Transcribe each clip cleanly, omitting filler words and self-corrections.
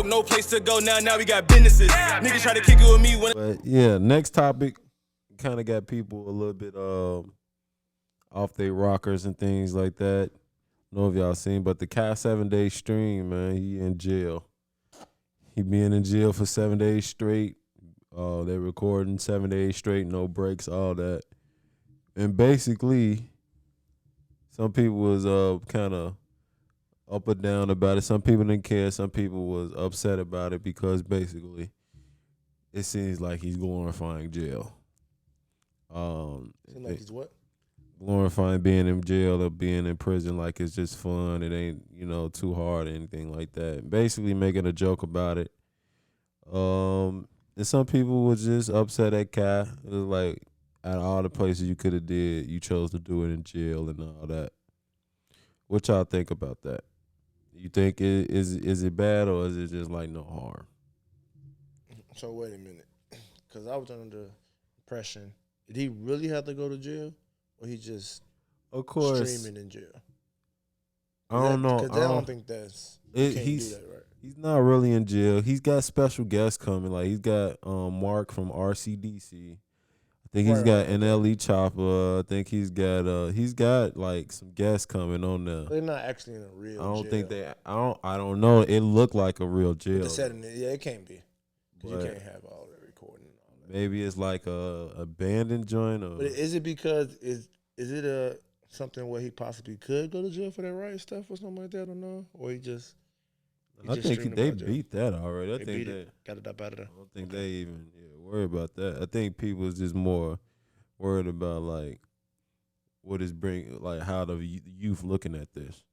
no place to go now we got businesses. Niggas try to kick it with me when. But yeah, next topic kind of got people a little bit off their rockers and things like that. I don't know if y'all seen, but the Cat 7-day stream, man, he in jail. He been in jail for 7 days straight. They recording 7 days straight, no breaks, all that. And basically, some people was kind of up or down about it. Some people didn't care. Some people was upset about it because basically, it seems like he's glorifying jail. Seems like he's what? Glorifying being in jail or being in prison like it's just fun. It ain't, too hard or anything like that. Basically making a joke about it. And some people was just upset at Kai. It was like, out of all the places you could have did, you chose to do it in jail and all that. What y'all think about that? You think is it bad or is it just like no harm? So wait a minute, because I was under the impression, did he really have to go to jail, or he just of course streaming in jail? I don't know. Because I don't think that's you can't do that, right? He's not really in jail. He's got special guests coming. Like he's got Mark from RCDC. I think he's got NLE Chopper. I think he's got like some guests coming on there. They're not actually in a real. I don't jail. think they. I don't know. It looked like a real jail. The setting, yeah, it can't be. Because you can't have all that recording. And all that. Maybe it's like a abandoned joint. Or, but is it because is it something where he possibly could go to jail for that right stuff or something like that, or no? Or he just. I think they beat that already. I think they got it up out of there. I don't think they even worry about that. I think people is just more worried about like what is how the youth looking at this.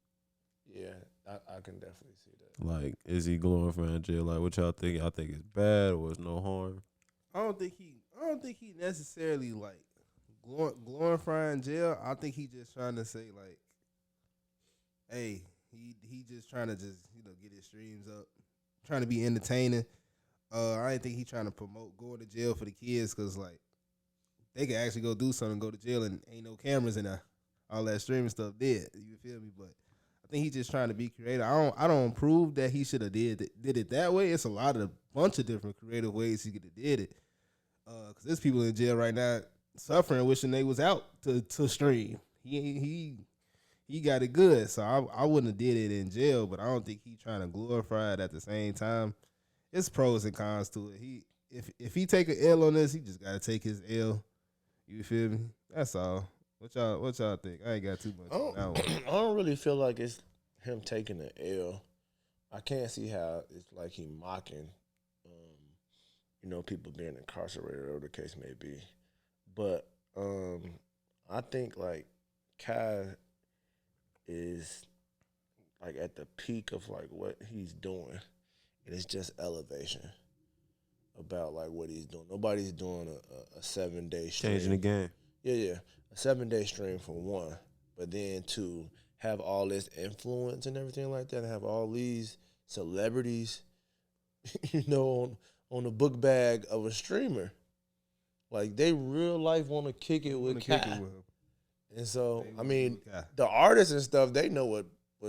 Yeah, I can definitely see that. Like, is he glorifying jail? Like, what y'all think? I think it's bad or it's no harm. I don't think he necessarily like glorifying jail. I think he just trying to say like, hey. He just trying to get his streams up, trying to be entertaining. I didn't think he trying to promote going to jail for the kids because like they could actually go do something, go to jail, and ain't no cameras in there. All that streaming stuff dead. You feel me? But I think he just trying to be creative. I don't prove that he should have did it that way. It's a bunch of different creative ways he could have did it. Because there's people in jail right now suffering, wishing they was out to stream. He got it good, so I wouldn't have did it in jail, but I don't think he trying to glorify it at the same time. It's pros and cons to it. If he take an L on this, he just got to take his L. You feel me? That's all. What y'all think? I ain't got too much on that one. I don't really feel like it's him taking an L. I can't see how it's like he mocking, people being incarcerated or whatever the case may be. But I think like Kai is like at the peak of like what he's doing, and it's just elevation about like what he's doing. Nobody's doing a 7-day stream. Changing the game. Yeah, a 7-day stream for one, but then to have all this influence and everything like that, and have all these celebrities, on the book bag of a streamer, like they real life want to kick it with Kai. And so, I mean, the artists and stuff, they know what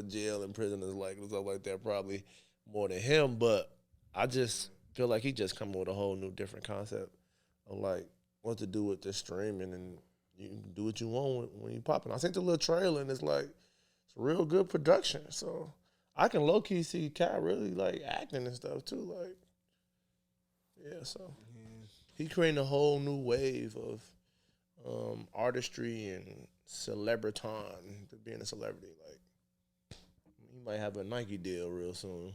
jail and prison is like and stuff like that probably more than him. But I just feel like he just come with a whole new different concept of like what to do with this streaming, and you can do what you want when you popping. I seen the little trailer and it's like it's real good production. So I can low key see Kai really like acting and stuff too. Like, yeah, so he creating a whole new wave of artistry and celebriton, being a celebrity. Like, he might have a Nike deal real soon.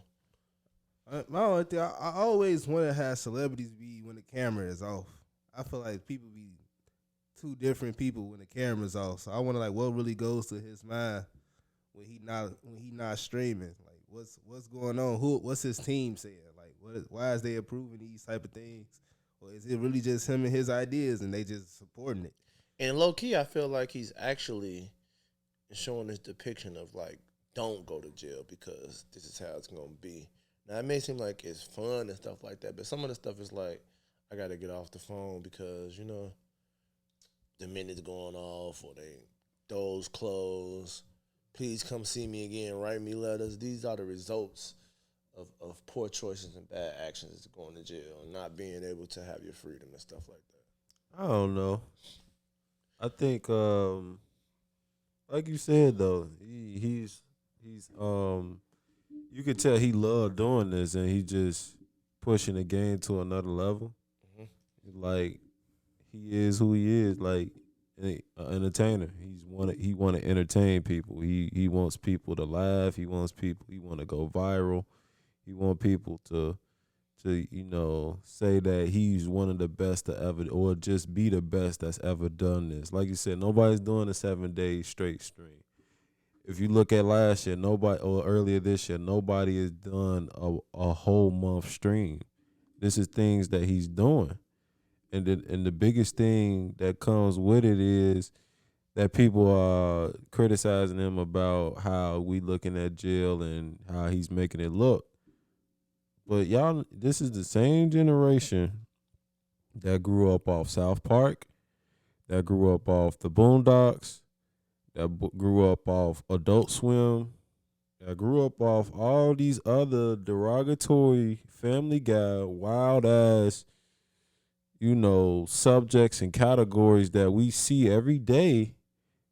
My only thing, I always want to have celebrities be when the camera is off. I feel like people be two different people when the camera's off. So I want to like what really goes to his mind when he not streaming. Like what's going on? What's his team saying? Like why is they approving these type of things? Or is it really just him and his ideas and they just supporting it? And low key, I feel like he's actually showing this depiction of like, don't go to jail because this is how it's gonna be. Now it may seem like it's fun and stuff like that, but some of the stuff is like, I gotta get off the phone because the minute's going off, or doors closed. Please come see me again. Write me letters. These are the results of poor choices and bad actions is going to jail and not being able to have your freedom and stuff like that. I don't know. I think, like you said though, he's you could tell he loved doing this, and he just pushing the game to another level. Like he is who he is, like an entertainer. He want to entertain people. He wants people to laugh. He want to go viral. He want people to say that he's one of the best to ever, or just be the best that's ever done this. Like you said, nobody's doing a 7 day straight stream. If you look at last year, or earlier this year, nobody has done a whole month stream. This is things that he's doing. And the biggest thing that comes with it is that people are criticizing him about how we looking at jail and how he's making it look. But y'all, this is the same generation that grew up off South Park, that grew up off the Boondocks, that grew up off Adult Swim, that grew up off all these other derogatory Family Guy, wild ass, subjects and categories that we see every day,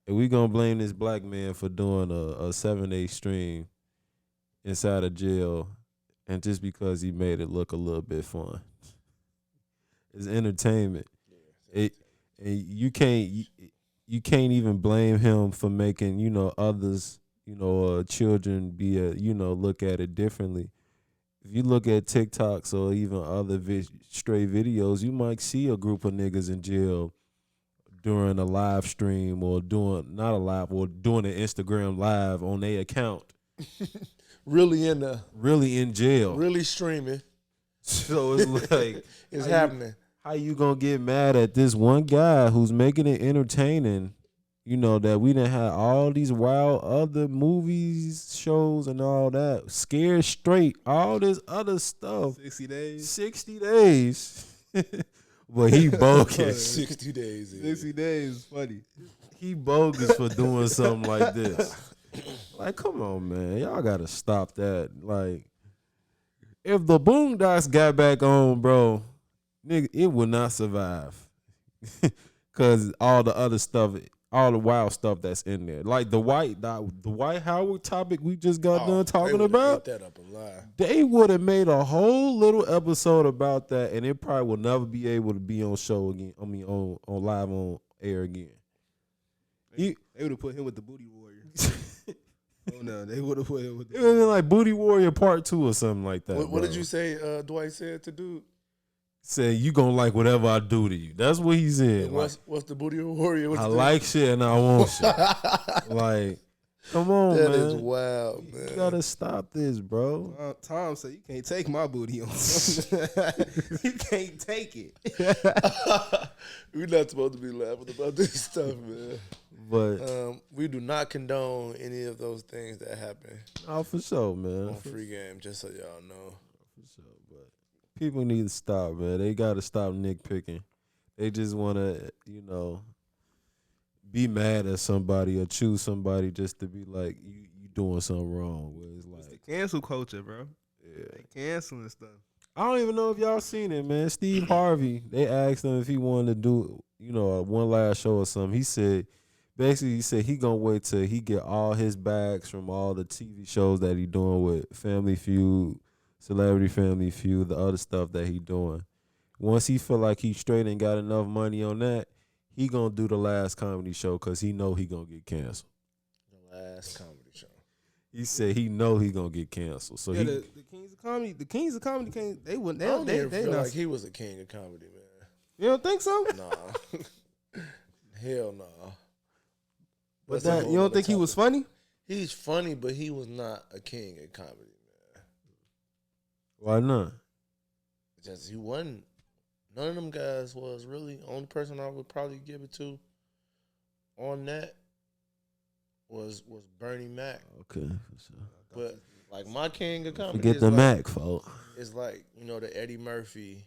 and we gonna blame this black man for doing a 7 day stream inside of jail, and just because he made it look a little bit fun. It's entertainment. And you can't even blame him for making others children be look at it differently. If you look at TikToks or even other stray videos, you might see a group of niggas in jail during a live stream, or doing an Instagram live on their account. Really in jail. Really streaming. So it's like it's happening. How you gonna get mad at this one guy who's making it entertaining? That we done had all these wild other movies, shows, and all that. Scared Straight, all this other stuff. 60 days. 60 days. But he bogus. 60 days. 60 days is funny. He bogus for doing something like this. Like, come on, man. Y'all gotta stop that. Like, if the Boondocks got back on, bro, nigga, it would not survive. Cause all the other stuff, all the wild stuff that's in there, like the White Howard topic we just got done talking about. That up a lot. They would have made a whole little episode about that, and it probably will never be able to be on show again. I mean, on live on air again. They would have put him with the Booty Warrior. Oh no, they would have put him with. It would have been like Booty Warrior Part 2 or something like that. What did you say? Dwight said to dude. Said you gonna like whatever I do to you. That's what he said. What's the Booty Warrior? I like shit and I want shit. Like, come on, man. That is wild, man. You gotta stop this, bro. Tom said you can't take my booty on. You can't take it. We're not supposed to be laughing about this stuff, man. But we do not condone any of those things that happen. Oh, for sure, man. On Free Game, just so y'all know. For sure, but people need to stop, man. They gotta stop nitpicking. They just wanna, be mad at somebody or choose somebody just to be like, you doing something wrong. Where it's like, it's the cancel culture, bro. Yeah. They canceling stuff. I don't even know if y'all seen it, man. Steve Harvey, they asked him if he wanted to do, one last show or something. He said he gonna wait till he get all his bags from all the TV shows that he doing with Family Feud, Celebrity Family Feud, the other stuff that he doing. Once he feel like he straight and got enough money on that, he gonna do the last comedy show because he know he gonna get canceled. The last comedy show. He said he know he gonna get canceled. So the Kings of Comedy, can't. They wouldn't. I don't They feel not. like he was a king of comedy, man. You don't think so? Nah. Hell no. Nah. But you don't think he was funny? He's funny, but he was not a king of comedy, man. Why not? Just he wasn't. None of them guys was really. Only person I would probably give it to on that was Bernie Mac. Okay, for sure. But like my king of comedy, Forget the Mac, folks. It's like the Eddie Murphy,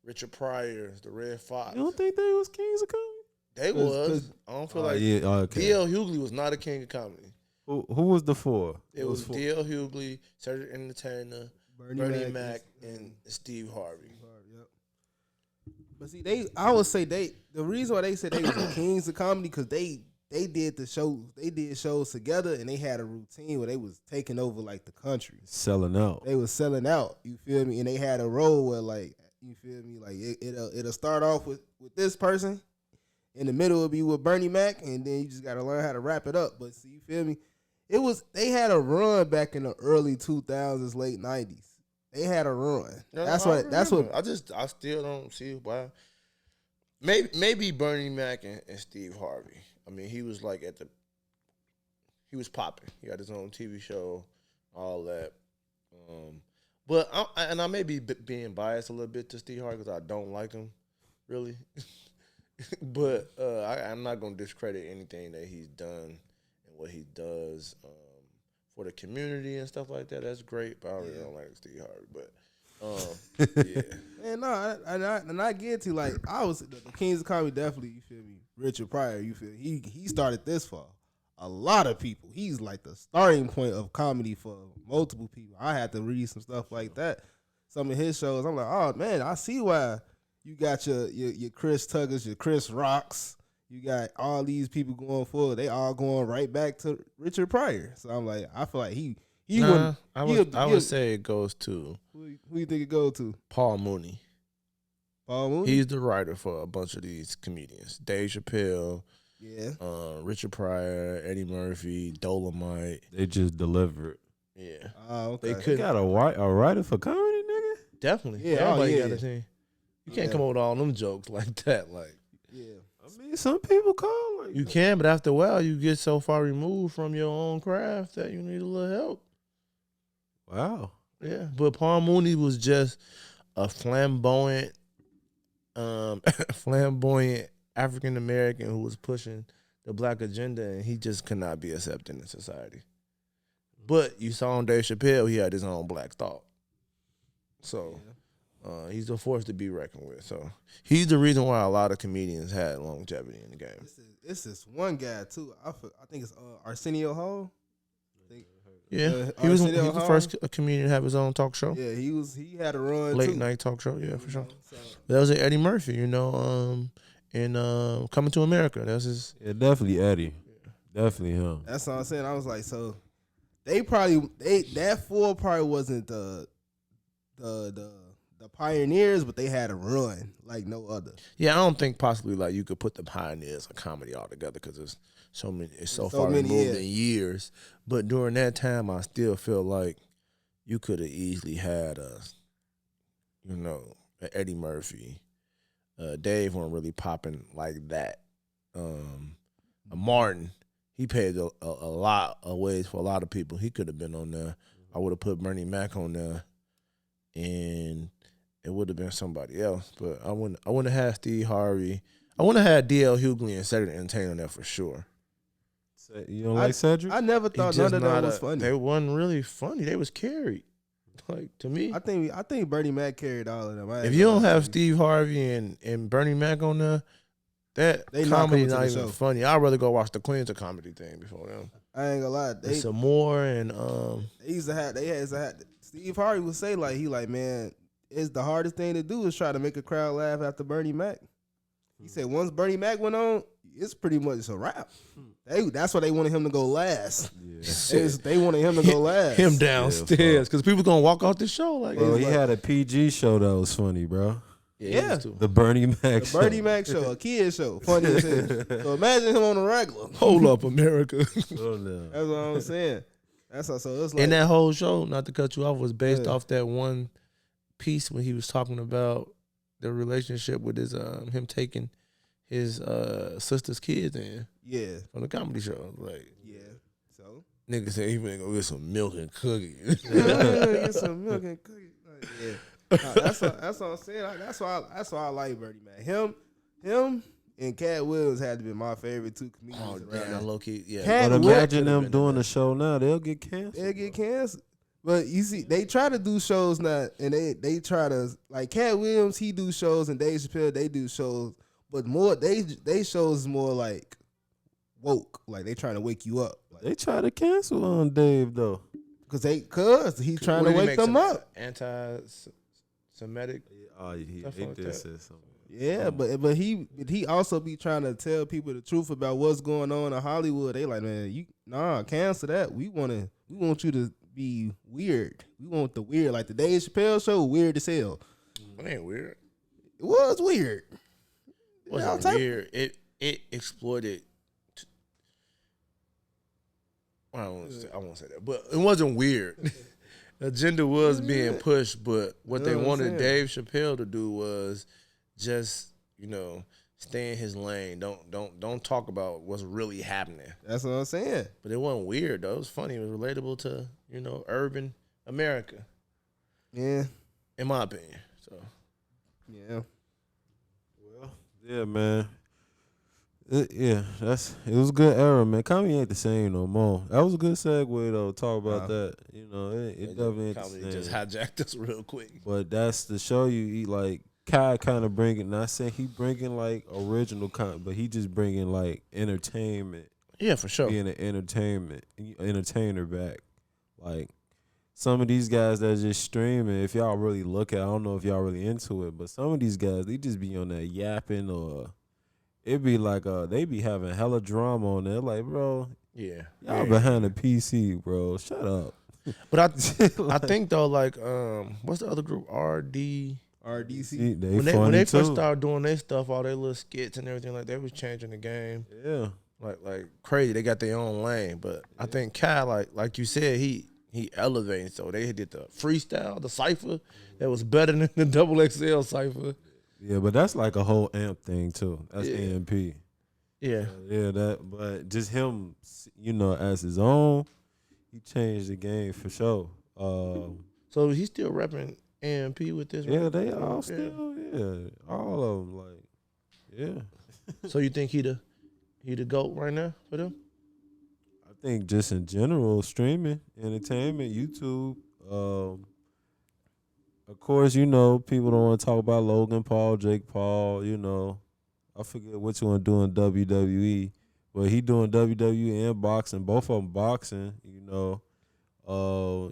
Richard Pryor, the Red Fox. You don't think they was kings of comedy? They was. I don't feel like yeah. Okay. D.L. Hughley was not a king of comedy. Who was the four? It was four. D.L. Hughley, Cedric Entertainer, Bernie Mac, and Steve Harvey. Yep. But see, I would say the reason why they said they was the kings of comedy because they did the shows, they did shows together and they had a routine where they was taking over like the country. Selling out. They was selling out, you feel me? And they had a role where like, you feel me? Like it'll start off with this person. In the middle it'll be with Bernie Mac, and then you just gotta learn how to wrap it up. But see, you feel me? They had a run back in the early 2000s, late 90s. They had a run. No, That's I what I still don't see why. Maybe Bernie Mac and Steve Harvey. I mean, he was like he was popping. He had his own TV show, all that. But I may be being biased a little bit to Steve Harvey because I don't like him, really. But I'm not gonna discredit anything that he's done and what he does for the community and stuff like that. That's great. But I really don't like Steve Harvey. But yeah. Man, no, and I get to like I was the Kings of Comedy definitely. You feel me? Richard Pryor. You feel he started this for a lot of people. He's like the starting point of comedy for multiple people. I had to read some stuff like that. Some of his shows, I'm like, oh man, I see why you got your Chris Tuckers, your Chris Rocks. You got all these people going forward. They all going right back to Richard Pryor. So I'm like, I feel like he wouldn't. I would say it goes to Who you think it go to? Paul Mooney. Paul Mooney. He's the writer for a bunch of these comedians: Dave Chappelle, Yeah. Richard Pryor, Eddie Murphy, Dolomite. They just delivered. Yeah, Okay. they You got a writer for comedy, nigga? definitely. Yeah, Everybody yeah. got a team. You can't Yeah. come up with all them jokes like that. Like Yeah. I mean, some people call like you can, but after a while, you get so far removed from your own craft that you need a little help. Wow. Yeah, but Paul Mooney was just a flamboyant African American who was pushing the black agenda, and he just could not be accepted in society. But you saw on Dave Chappelle, he had his own black thought. So he's a force to be reckoned with. So he's the reason why a lot of comedians had longevity in the game. It's this one guy too. I think it's Arsenio Hall. Yeah, he was Arsenio the Hall? first comedian to have his own talk show. Yeah, he had a run Late too. night talk show, yeah, for sure. So, That was Eddie Murphy, in Coming to America. That's his. Yeah, definitely Eddie. Definitely him. that's what I'm saying. I was like, so that four probably wasn't the pioneers, but they had a run like no other. Yeah, I don't think possibly like you could put the pioneers of comedy all together because it's so many. It's so far many, removed yeah. in years. But during that time, I still feel like you could have easily had a Eddie Murphy. Dave wasn't really popping like that. Martin, he paid a lot of ways for a lot of people. He could have been on there. I would have put Bernie Mac on there, and it would have been somebody else. But I wouldn't have had Steve Harvey. I wouldn't have had D.L. Hughley and Cedric Entertainer on there for sure. You don't like Cedric? I never thought none of them was funny. They wasn't really funny. They was carried. Like to me, I think Bernie Mac carried all of them. if you don't have Steve Harvey and Bernie Mac on there, that They not comedy coming to not the even show. funny. I'd rather go watch the Queens of Comedy thing before them. I ain't gonna lie. They Some more and used to have. Steve Harvey would say like man, it's the hardest thing to do is try to make a crowd laugh after Bernie Mac. He said once Bernie Mac went on, it's pretty much a wrap. That's why they wanted him to go last. They wanted him to go last. him downstairs because people gonna walk off the show like. Bro, he had a PG show that was funny, bro. Yeah. The Bernie Mac The show. Bernie Mac show, a kid show, funny as hell. So imagine him on a regular. Hold up, America. Oh, no. That's what I'm saying. That's how, so it's like And that whole show, not to cut you off, was based off that one piece when he was talking about the relationship with his him taking his sister's kids in yeah, on the comedy show. Like yeah. So nigga said he went go get some milk and cookies. get some milk and cookies. Like, yeah. Nah, that's what I'm saying. That's why I like Bernie Mac. Him and Cat Williams had to be my favorite two comedians Oh around. damn, low key, yeah. Cat But Williams imagine them doing a show now. They'll get canceled. They get canceled. But you see, they try to do shows now, and they try to like Cat Williams. He do shows, and Dave Chappelle they do shows, but more they shows more like woke, like they trying to wake you up. Like They try to cancel on Dave though. Cause he's trying What to did he wake make them some up. Anti-Semitic. Oh, yeah, Stuff he like did that. say something. Yeah, but he also be trying to tell people the truth about what's going on in Hollywood. They like, man, cancel that. We want you to be weird. We want the weird, like the Dave Chappelle show, weird as hell. It ain't weird. It was weird. It wasn't weird. It exploited. I won't say that, but it wasn't weird. Agenda was being pushed, but what they wanted Dave Chappelle to do was just, stay in his lane. Don't talk about what's really happening. That's what I'm saying. But it wasn't weird though. It was funny. It was relatable to, urban America, Yeah. in my opinion. So Yeah. Well, yeah, man. It was a good era, man. Comedy ain't the same no more. That was a good segue though. Talk about that. It definitely ain't the comedy same. just hijacked us real quick. But that's to show you, like Kai kind of bringing. Not saying he bringing like original content, but he just bringing like entertainment. Yeah, for sure. Being an entertainer back. Like some of these guys that's just streaming. If y'all really look at, I don't know if y'all really into it, but some of these guys they just be on that yapping or. It be like they be having hella drama on there. Like, bro, Yeah, y'all behind the PC, bro. Shut up. But I think though, like, what's the other group? RDC. When they first started doing their stuff, all their little skits and everything like that, was changing the game. Yeah, like crazy. They got their own lane. But I think Kai, like you said, he elevated. So they did the freestyle, the cipher that was better than the double XL cipher. yeah, but that's like a whole amp thing too. That's AMP. Yeah. But just him, as his own, he changed the game for sure. So he's still repping AMP with this. Yeah, right? they all still, all of them, like, yeah. So you think he the GOAT right now for them? I think just in general, streaming, entertainment, YouTube. Of course, people don't want to talk about Logan Paul, Jake Paul. I forget which one doing WWE, but he doing WWE and boxing. Both of them boxing. All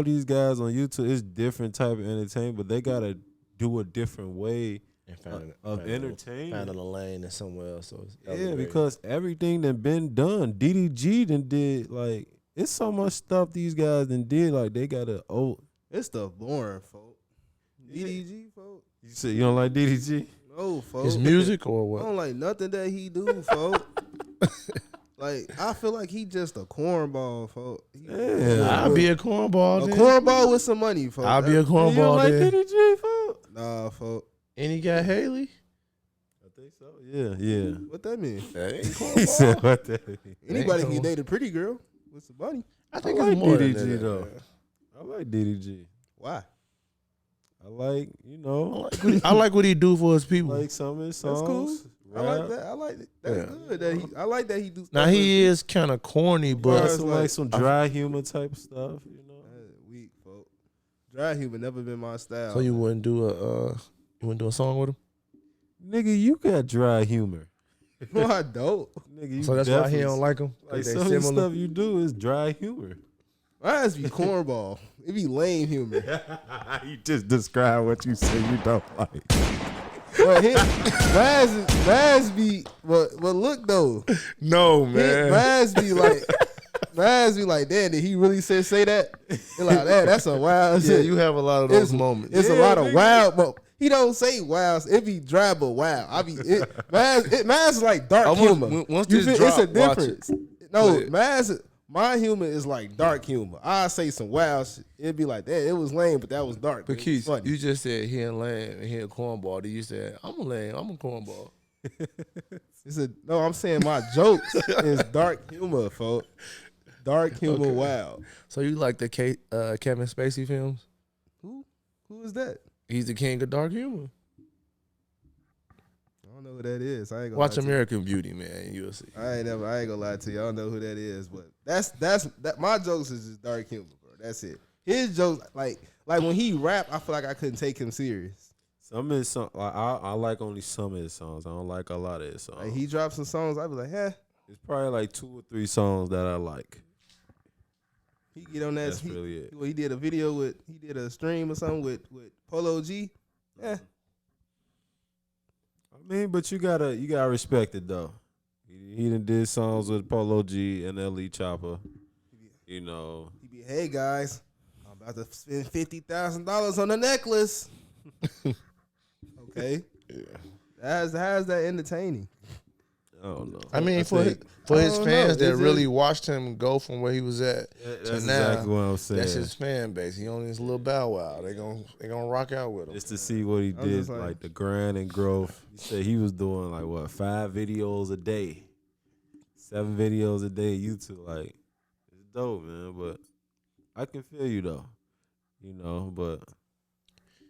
these guys on YouTube, it's different type of entertainment, but they gotta do a different way of entertainment. Finding a lane and somewhere else. So Because everything that been done, DDG done did, like, it's so much stuff these guys done did, like, they gotta, This stuff boring, folks. DDG, folks. You said you don't like DDG? No, folks. his music or I what? don't like nothing that he do, folks. Like, I feel like he just a cornball, folks. Yeah. I'll be a cornball. A then. cornball with some money, folks. I'll be a You don't cornball. like Then. DDG, folks? Nah, folks. And he got Haley. I think so. Yeah. What that mean? That ain't He cornball. said what that mean? Anybody cool. can date a pretty girl with some money. I think I it's like more DDG than that, though. man. I like DDG. Why? I like, I like what he do for his people. like some of his songs. That's cool. I like that. I like it. That's Yeah. good. That I like that he do. Now he is kind of corny, But but like some dry humor type stuff, Weak, folks. Dry humor never been my style. so you wouldn't do a song with him. Nigga, you got dry humor. No, I don't. Nigga, you So that's why he definitely- don't like him. Like They some of the similar. stuff you do is dry humor. Mine be cornball. It be lame humor. You just describe what you say you don't like. But Maz be, but look though, No Maz be like, damn, did he really say that? They're like, that's a wild Yeah, shit. you have a lot of those moments. It's a Yeah, lot of nigga. wild, but he don't say wild. It be dry but wild. Maz is like dark humor. Once You this feel- it's a drop, watch difference. it. No, Play it. Maz, my humor is like dark humor. I say some wild shit. It'd be like that. It was lame, but that was dark. But It was Keith, funny. you just said he ain't lame and he a cornball. Then you said I'm a lame, I'm a cornball. No, I'm saying my jokes is dark humor, folks. Dark humor, Okay. wild. So you like the Kevin Spacey films? Who is that? He's the king of dark humor. I don't know who that is. I ain't gonna Watch lie to you. American Beauty, man. You'll see. I ain't gonna lie to you. I don't know who that is, but that my jokes is just dark humor, bro. That's it. His jokes, like when he rap, I feel like I couldn't take him serious. Some of his songs, like I like only some of his songs. I don't like a lot of his songs. Like he dropped some songs, I be like, It's probably like 2 or 3 songs that I like. He get on that. That's really it. He did a video with. He did a stream or something with Polo G. Yeah. I mean, but you gotta respect it though. He done did songs with Polo G and LE Chopper. You know. He be, hey guys, I'm about to spend $50,000 on a necklace. Okay. Yeah. How's that entertaining? I don't know. I mean, for his don't fans know. that Is really it- watched him go from where he was at That's to now, exactly what I'm saying. that's his fan base. He on his little Bow Wow. They gonna rock out with him. Just to see what he I'm did, just like, like- the grind and growth. He said he was doing like what 5 videos a day, 7 videos a day. YouTube, like, it's dope, man. But I can feel you though, you know. But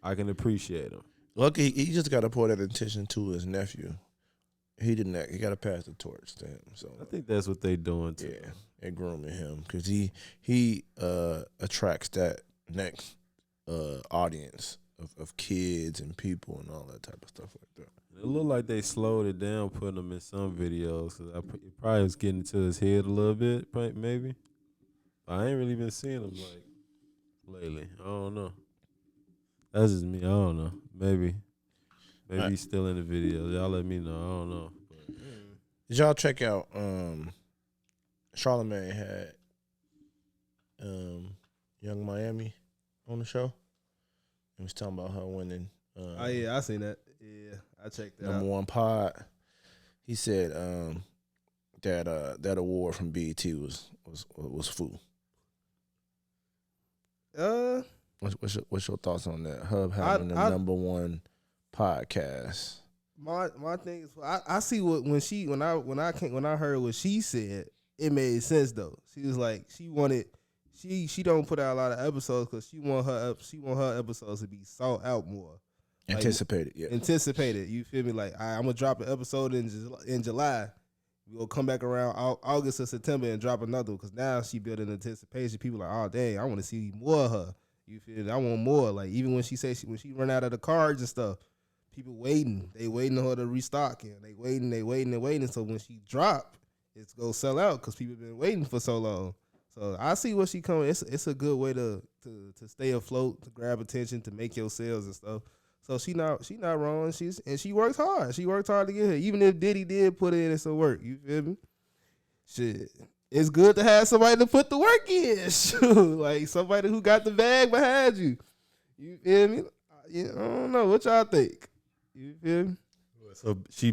I can appreciate him. Lucky he just got to pour that attention to his nephew. He didn't. He got to pass the torch to him. So I think that's what they doing too. yeah, they're grooming him because he attracts that next audience of kids and people and all that type of stuff like that. It looked like they slowed it down, putting him in some videos. Cause it probably was getting to his head a little bit, maybe. I ain't really been seeing him like lately. I don't know. That's just me. I don't know. Maybe he's still in the videos. Y'all let me know. I don't know. Did y'all check out Charlamagne had Young Miami on the show? He was talking about her winning Oh yeah, I seen that. Yeah, I checked that number out. 1 pod. He said that award from BET was fool. What's your thoughts on that? Hub having the number 1 podcast. My thing is, I see when I heard what she said, it made sense though. She was like, she don't put out a lot of episodes because she want her episodes to be sought out more. Like, Anticipated, yeah. Anticipated. You feel me? Like, I'm gonna drop an episode in July. We'll come back around August or September and drop another because now she building anticipation. People like, oh dang, I want to see more of her. You feel me? I want more. Like, even when she run out of the cards and stuff, people waiting. They waiting on her to restock and they waiting. So when she drop, it's gonna sell out because people been waiting for so long. So I see what she coming. It's a good way to stay afloat, to grab attention, to make your sales and stuff. So she not wrong. She works hard. She worked hard to get here. Even if Diddy did put in some work, you feel me? Shit, it's good to have somebody to put the work in. Shoot, like somebody who got the bag behind you. You feel me? I don't know what y'all think. You feel me? So he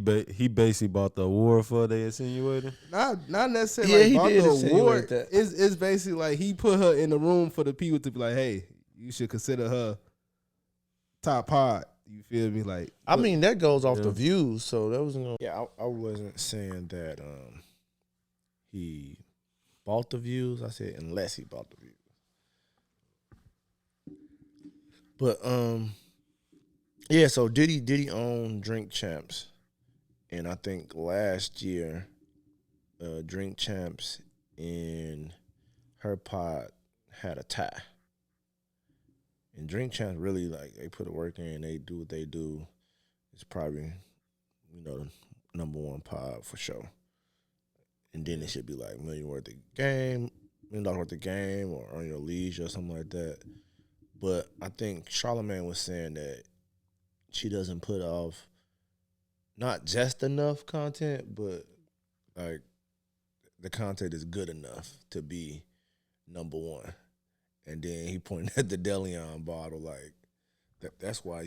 basically bought the award for they insinuating. Not necessarily Yeah, like he bought did the insinuate award. that. It's basically like he put her in the room for the people to be like, hey, you should consider her top pod. You feel me? Like, I mean, that goes off Yeah. the views, so that wasn't gonna. Yeah, I wasn't saying that he bought the views. I said unless he bought the views. But yeah. So Diddy own Drink Champs, and I think last year, Drink Champs and her pod had a tie. And Drink Champs really, like, they put the work in, they do what they do. It's probably, the number 1 pod for sure. And then it should be like $1 million worth of game, $1 million worth of game, or Earn Your Leisure or something like that. But I think Charlamagne was saying that she doesn't put off not just enough content, but like the content is good enough to be number 1. And then he pointed at the Deleon bottle, like that's why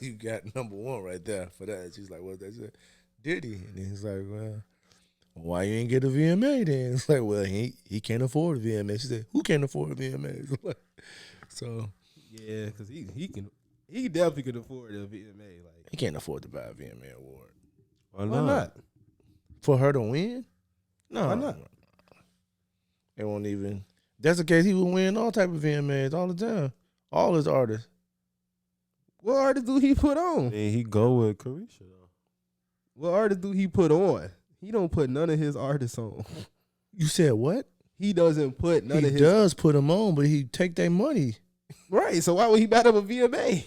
you got number 1 right there for that. She's like, what they said, Diddy, and he's like, well, why you ain't get a VMA then? It's like, well, he can't afford a VMA. She said, who can't afford a VMA? So yeah, because he definitely could afford a VMA. Like, he can't afford to buy a VMA award Why why not? not? for her to win. No, Why not? It won't even. That's the case. He would win all type of VMAs all the time. All his artists. What artist do he put I on? mean, he go with Carisha though. What artist do he put on? He don't put none of his artists on. You said what? He doesn't put none He of his does put them on, but he take their money. right. So why would he buy up a VMA?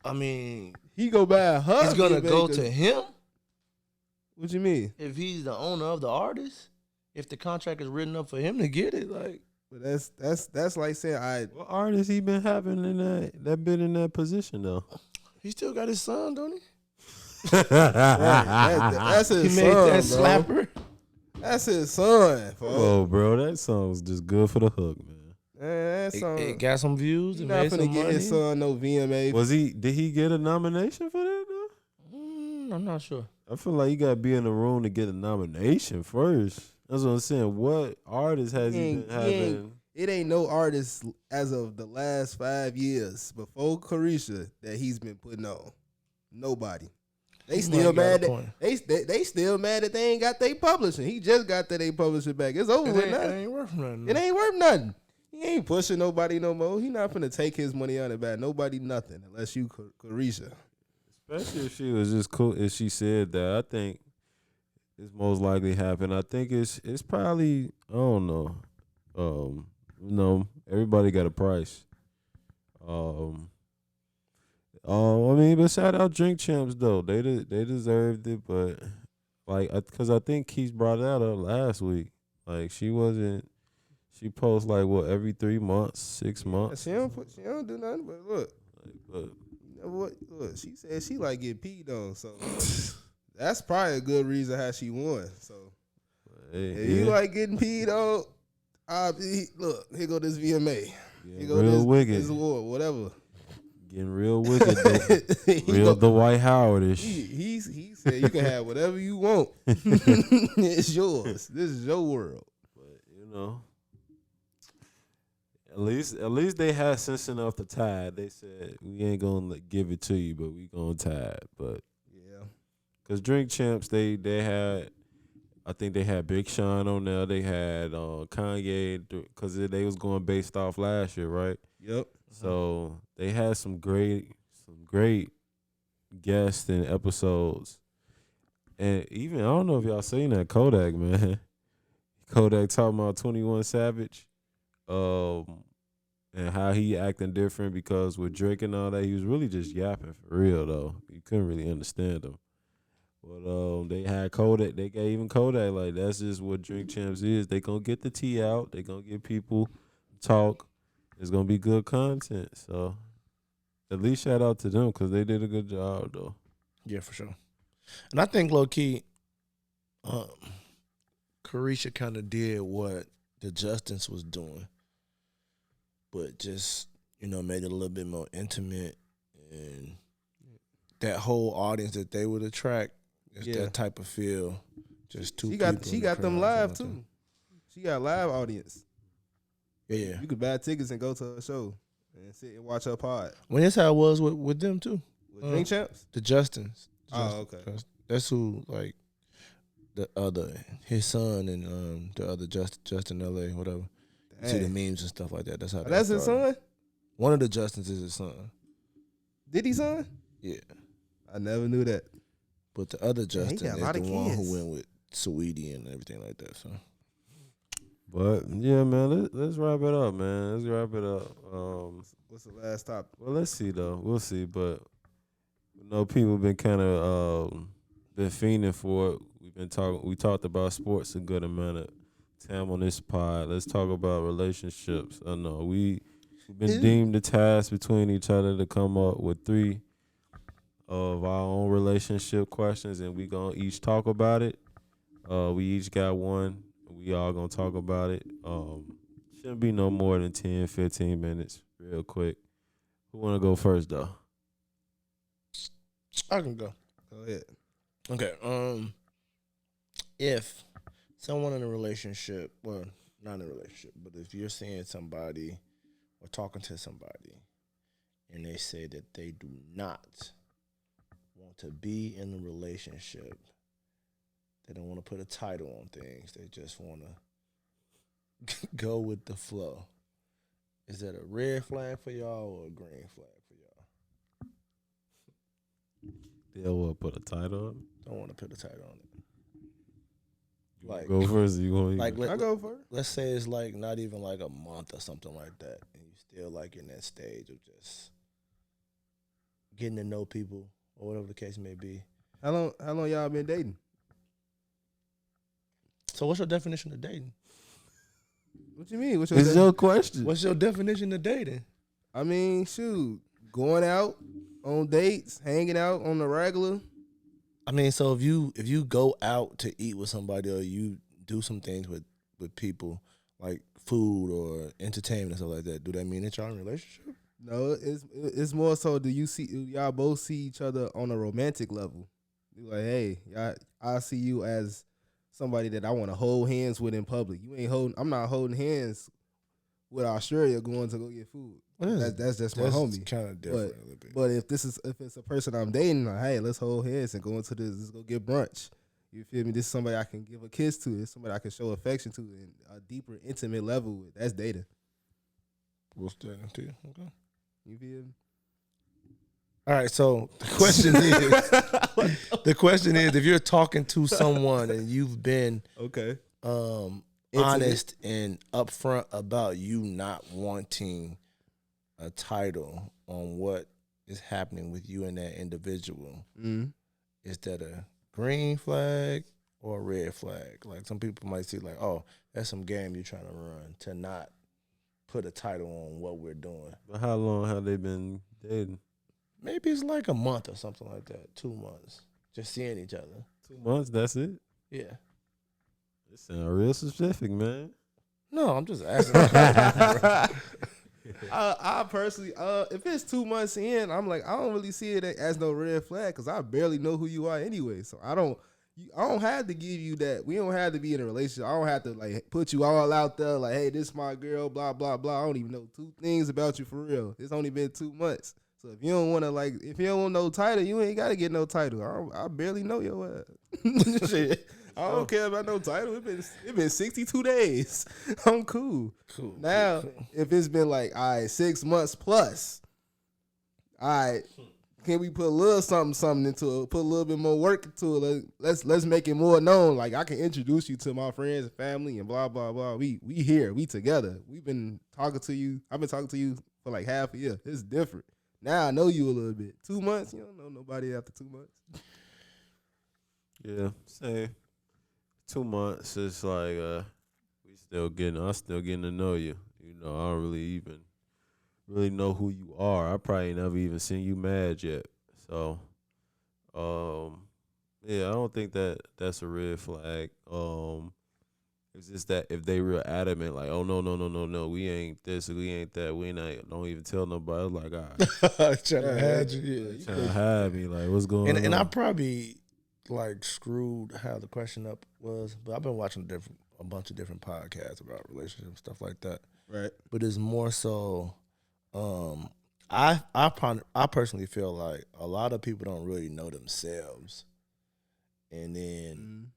I mean, He go buy her. it's gonna VMA go 'cause- to him. What you mean? If he's the owner of the artist, if the contract is written up for him to get it, like But that's like saying What artists he been having in that been in that position though? he still got his son, don't he? that's He his made son, that bro. slapper. That's his son, folks. Oh, bro, that song was just good for the hook, man. Man, that song. It got some views. He It not made finna some get money. his son no VMA. Did he get a nomination for that though? I'm not sure. I feel like you gotta be in the room to get a nomination first. That's what I'm saying. What artist has he been having? It ain't no artist as of the last 5 years before Carisha that he's been putting on. Nobody. They You still might got mad a that point. they still mad that they ain't got they publishing. He just got that they publishing back. It's over with It now. ain't worth nothing. It ain't worth nothing. He ain't pushing nobody no more. He not finna take his money on it back. Nobody nothing unless you Carisha. Especially if she was just cool. If she said that, I think it's most likely happened. I think it's probably, I don't know. Everybody got a price. I mean, but shout out Drink Champs though. They deserved it, but because I think Keith brought that up last week. Like she posts like what every 3 months, 6 months. She don't do nothing but look. But You know what? Look, she said she like get peed on, so that's probably a good reason how she won. So if you like getting peed on, look, here go this VMA. Here go real wicked. this award, whatever. Getting real wicked. Real Dwight Howardish. He said you can have whatever you want. It's yours. This is your world. But at least they had sense enough to tide. They said we ain't gonna give it to you, but we gonna tide. But Yeah. because Drink Champs, they had, I think they had Big Sean on there. They had Kanye because they was going based off last year, right? Yep. So they had some great guests and episodes. And even, I don't know if y'all seen that Kodak, man. Kodak talking about 21 Savage. And how he acting different because with Drake and all that, he was really just yapping for real though. You couldn't really understand him. But they had Kodak, they gave even Kodak, like that's just what Drink Champs is. They gonna get the tea out, they gonna get people talk. It's gonna be good content. So at least shout out to them because they did a good job though. Yeah, for sure. And I think low key, Carisha kind of did what the Justins was doing, but just made it a little bit more intimate, and that whole audience that they would attract is that type of feel. Just two. She people got in the them crowd, live something like too. She got live audience. that. Yeah. You could buy tickets and go to her show and sit and watch her pod. Well, that's how it was with them too. With Drink Champs? The Justins. Oh, okay. That's who the other his son and the other Justin LA whatever. You see the memes and stuff like that. That's how. That's his son? One of the Justins is his son. Did he son? Yeah. I never knew that. But the other he Justin got a is lot the of one kids. who went with Saweetie and everything like that. So But yeah, man, let's wrap it up, man. Let's wrap it up. What's the last topic? Well, let's see though. We'll see, but people been kind of been fiending for it. We talked about sports a good amount of time on this pod. Let's talk about relationships. I know we've been deemed the task between each other to come up with 3 of our own relationship questions, and we gonna each talk about it. We each got one. We all gonna talk about it. Shouldn't be no more than 10, 15 minutes, real quick. Who wanna go first though? I can go. Go ahead. Okay. If someone in a relationship, well, not in a relationship, but if you're seeing somebody or talking to somebody and they say that they do not want to be in a relationship, they don't want to put a title on things, they just want to go with the flow, is that a red flag for y'all or a green flag for y'all? They'll what, put a title on? Don't want to put a title on it. You wanna go first? Or you want Like I go first. let's say it's like not even like a month or something like that, and you still like in that stage of just getting to know people or whatever the case may be. How long y'all been dating? So what's your definition of dating? What you mean? What's your It's your question. What's your definition of dating? I mean, shoot, going out on dates, hanging out on the regular. I mean, so if you go out to eat with somebody or you do some things with people like food or entertainment and stuff like that, do that mean that y'all in a relationship? No, it's more so. Do y'all both see each other on a romantic level? You like, hey, I see you as somebody that I want to hold hands with in public. I'm not holding hands with Australia going to go get food. That's just my homie. Kind of different a little bit. But if it's a person I'm dating, like, hey, let's hold hands and go into this. Let's go get brunch. You feel me? This is somebody I can give a kiss to. This is somebody I can show affection to in a deeper, intimate level with. That's dating. What's that to you? Okay. You feel me? All right. So the question is, if you're talking to someone and you've been Okay. honest and upfront about you not wanting a title on what is happening with you and that individual, is that a green flag or a red flag? Like some people might see like, oh, that's some game you're trying to run to not put a title on what we're doing. But how long have they been dating? Maybe it's like a month or something like that, 2 months, just seeing each other. 2 months, that's it? Yeah. It sounds real specific, man. No, I'm just asking. I personally, if it's 2 months in, I'm like, I don't really see it as no red flag because I barely know who you are anyway. So I don't have to give you that. We don't have to be in a relationship. I don't have to like put you all out there like, hey, this is my girl, blah blah blah. I don't even know 2 things about you for real. It's only been 2 months. So if you don't want to if you don't want no title, you ain't got to get no title. I barely know your ass. Shit. I don't care about no title. It been 62 days. I'm cool. Cool. Now, if it's been like, all right, 6 months plus, all right, can we put a little something into it? Put a little bit more work into it. Let's make it more known. Like I can introduce you to my friends and family and blah blah blah. We here. We together. We've been talking to you. I've been talking to you for like half a year. It's different. Now I know you a little bit. 2 months, you don't know nobody after 2 months. Yeah, same. 2 months, it's like I'm still getting to know you. You know, I don't really know who you are. I probably never even seen you mad yet. So, yeah, I don't think that's a red flag. It's just that if they real adamant, like, oh no, we ain't this, we ain't that, we ain't, don't even tell nobody. It's like, all right, Trying to hide you. trying to hide me, like, what's going on? And I probably like screwed how the question up was, but I've been watching a bunch of different podcasts about relationships, stuff like that. Right. But it's more so, I personally feel like a lot of people don't really know themselves, and then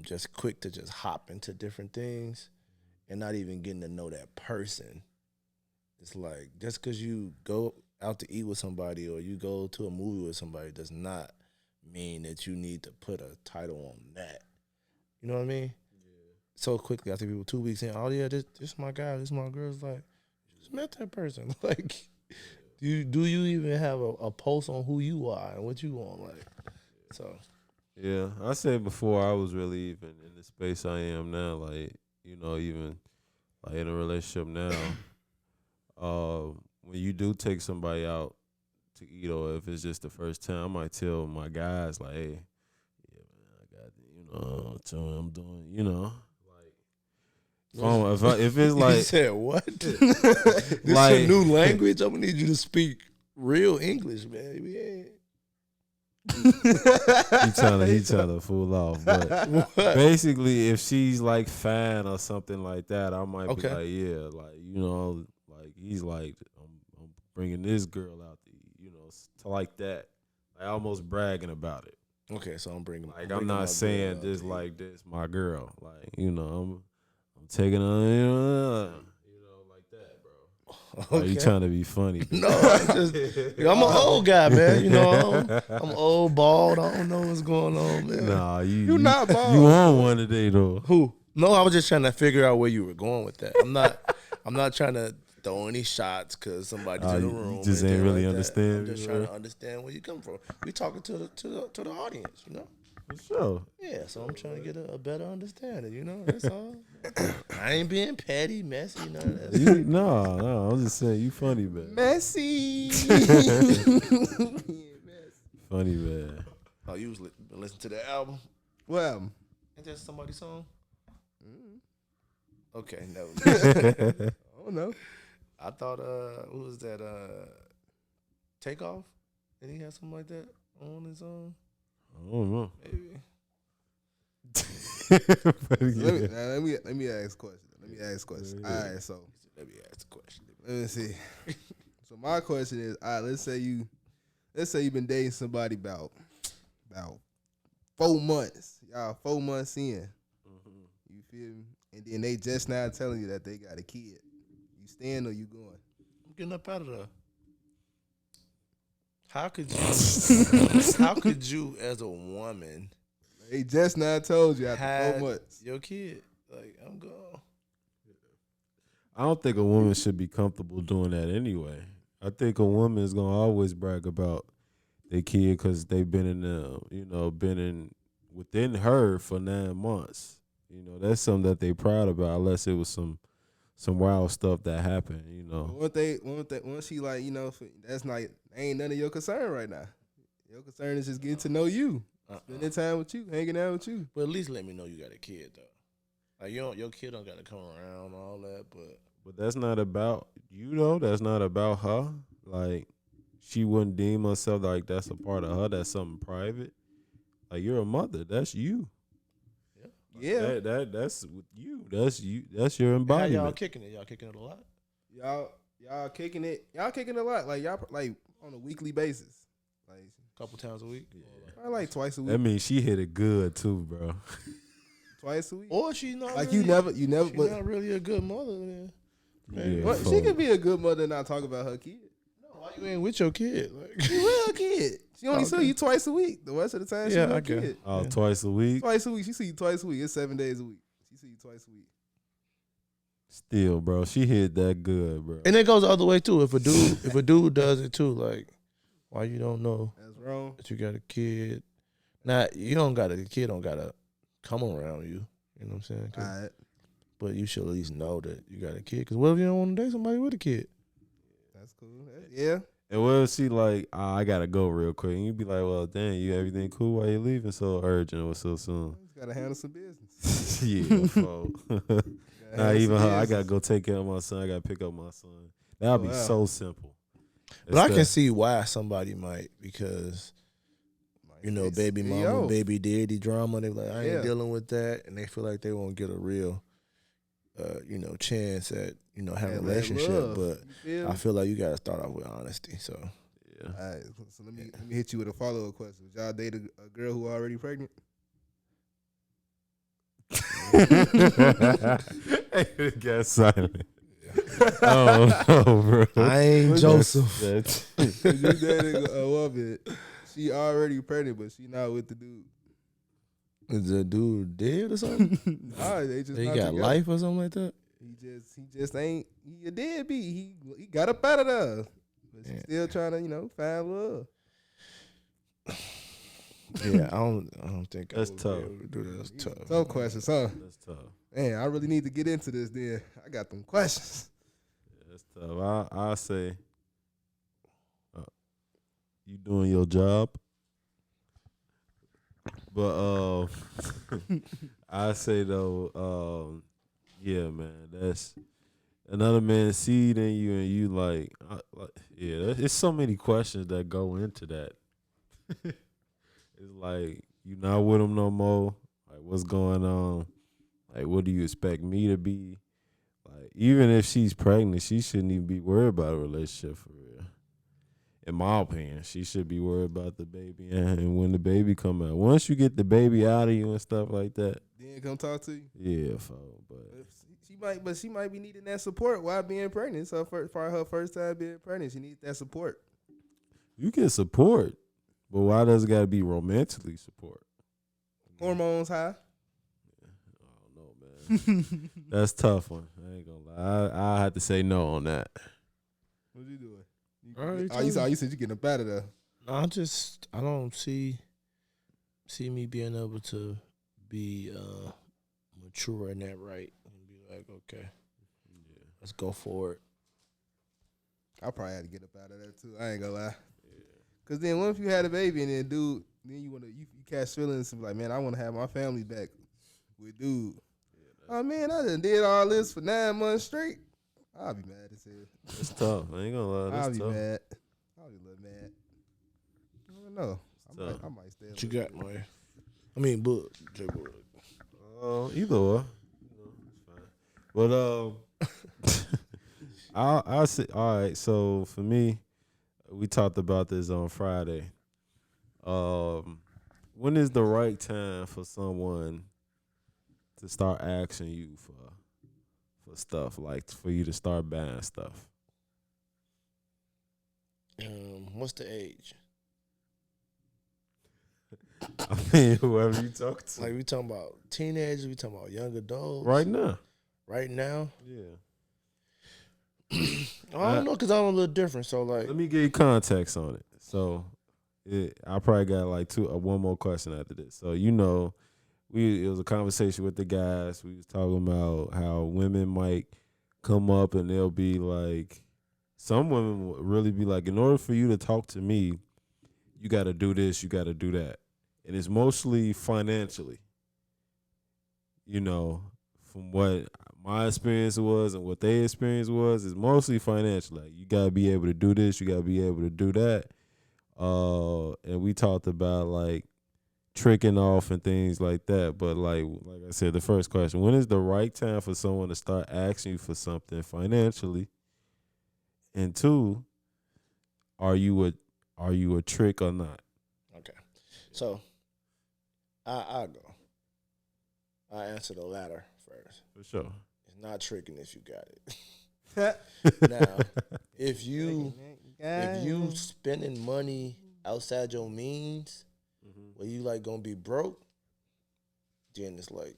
just quick to just hop into different things, and not even getting to know that person. It's like just because you go out to eat with somebody or you go to a movie with somebody does not mean that you need to put a title on that. You know what I mean? Yeah. So quickly, I think people 2 weeks in, oh yeah, this is my guy, this is my girl. It's like, you just met that person. Like, do you even have a pulse on who you are and what you want? Like, so. Yeah, I said before I was really even in the space I am now, like, you know, even like in a relationship now, when you do take somebody out to eat, or if it's just the first time, I might tell my guys like, hey, yeah, man, I got, you know, tell them I'm doing, you know, like, if it's like, you said what? This like, is a new language. I'm gonna need you to speak real English, man. We ain't. he trying to fool off, but What? basically, if she's like fan or something like that, I might Okay. be like, yeah, like, you know, like he's like, I'm bringing this girl out to eat, you know, to like that, like almost bragging about it. Okay, so I'm bringing. Like I'm bringing my not saying girl this out like this, my girl, like, you know, I'm taking her, you know, like that, bro. to eat. Like, you trying to be funny? No, I'm an old guy, man. You know, I'm old, bald. I don't know what's going on, man. Nah, You not bald. You on one today though? Who? No, I was just trying to figure out where you were going with that. I'm not trying to throw any shots because somebody's in the you room. just or ain't anything really like that. understand I'm just me, trying bro. to understand where you come from. We talking to the audience, you know. For sure. Yeah, so I'm trying to get a better understanding. You know, that's all. I ain't being petty, messy, none of that. No, I'm just saying you funny, man. Messy. Funny, man. Oh, you was listen to the album? Well, Ain't that somebody's song? Okay, never. I don't know. I thought, who was that? Takeoff? Did he have something like that on his own? I don't know. Maybe. But yeah. Let me ask a question. Let me ask a question. All right, so Let me ask the question. let me see. So my question is, all right, let's say you've been dating somebody about 4 months. Y'all 4 months in. You feel me? And then they just now telling you that they got a kid. You staying or you going? I'm getting up out of there. How could you? How could you, as a woman, They just now told you after have 4 months. your kid? Like, I'm gone. I don't think a woman should be comfortable doing that anyway. I think a woman is gonna always brag about their kid because they've been in within her for 9 months. You know, that's something that they proud about, unless it was some wild stuff that happened. You know, Once she like, that's not ain't none of your concern right now. Your concern is just getting to know you, spending time with you, hanging out with you. But at least let me know you got a kid though. Like your kid don't got to come around and all that. but that's not about you though. That's not about her. Like, she wouldn't deem herself like that's a part of her. That's something private. Like, you're a mother. That's you. Yeah, That's you. That's you. That's your How embodiment. y'all kicking it? Y'all kicking it a lot? y'all kicking it. Y'all kicking a lot. Like y'all like on a weekly basis. Like Couple times a week? probably like twice a That week. means she hit it good too, bro. Twice a week. Or she not Like really, you never. She But not really a good mother. Then. Yeah, well, she could be a good mother and not talk about her kid. No, why you ain't with your kid? Like, She with her kid. She only see Okay. you twice a week. The rest of the time she Yeah, with her I get kid. it. Oh, twice a week. Twice a week. She see you twice a week. It's 7 days a week. She see you twice a week. Still, bro, she hit that good, bro. and it goes the other way too. If a dude does it too, like, why you don't know That's wrong. that you got a kid? Now you don't got the kid don't gotta come around you. You know what I'm saying? 'Cause- All right. But you should at least know that you got a kid. Because what if you don't want to date somebody with a kid? That's cool. Yeah. And what if she like, I gotta go real quick, and you be like, well, dang, you everything cool? Why you leaving so urgent or so soon? Just gotta handle some business. Yeah, bro. Gotta Not handle even some her. I business. gotta go take care of my son. I gotta pick up my son. That'll be Wow. so simple. But I can Instead- see why somebody might, because baby mama, Yo. baby daddy drama. They like, I ain't Yeah. dealing with that, and they feel like they won't get a real, chance at having a That relationship. love. But You feel I me? feel like you got to start off with honesty. So yeah. All right. So let me hit you with a follow up question. Would y'all date a girl who already pregnant? It got silent. Oh no, bro. I ain't Joseph. That's- Would you date a woman? She already pregnant, but she not with the dude. Is the dude dead or something? Nah, they just He not got together. life or something like that. He just ain't. He a deadbeat. He got up out of there, but she's Yeah. still trying to find love. Yeah, I don't think That's I would tough. Be able to do that. That's tough. Some questions, huh? That's tough. Man, I really need to get into this. Then I got them questions. That's tough. I say, you doing your job, but I say though, yeah, man, that's another man's seed in you, and you like yeah. There's so many questions that go into that. It's like, you not with him no more. Like, what's going on? Like, what do you expect me to be? Like, even if she's pregnant, she shouldn't even be worried about a relationship for real. In my opinion, she should be worried about the baby and when the baby come out. Once you get the baby out of you and stuff like that, Then come talk to you. yeah, but She might be needing that support while being pregnant. So for her first time being pregnant, she needs that support. you get support. But why does it got to be romantically support? Hormones high. I don't know, man. That's a tough one. I ain't gonna lie. I had to say no on that. What you doing? All right, You said you getting up out of there. I don't see see me being able to be mature in that right and be like, okay, let's go for it. I probably had to get up out of that too. I ain't gonna lie. Cause then what if you had a baby and then dude, then you catch feelings and be like, man, I want to have my family back with dude. Oh man, I done did all this for 9 months straight. I'll be mad as hell. It's tough. I ain't gonna lie. I'll That's be tough. mad. I'll be a little mad. I don't know. I might stay. What you got, man? I mean, Bud. J. Bud. Either or. You know, it's fine. But I'll say, all right. So for me, we talked about this on Friday. When is the right time for someone to start asking you for stuff, like for you to start buying stuff? What's the age? I mean, whoever you talk to. Like, we talking about teenagers? We talking about young adults? Right now. Right now? Yeah. I don't know, because I'm a little different. So, like, Let me give you context on it. So, I probably got like one more question after this. So, it was a conversation with the guys. We was talking about how women might come up and they'll be like, some women will really be like, in order for you to talk to me, you got to do this, you got to do that. And it's mostly financially, from what my experience was and what their experience was, it's mostly financial. Like, you got to be able to do this, you got to be able to do that. And we talked about like tricking off and things like that. But like I said, the first question, when is the right time for someone to start asking you for something financially? And two, are you a trick or not? okay. So, I'll go. I answer the latter first. For sure. It's not tricking if you got it. Now, if you spending money outside your means, where you like gonna be broke, then it's like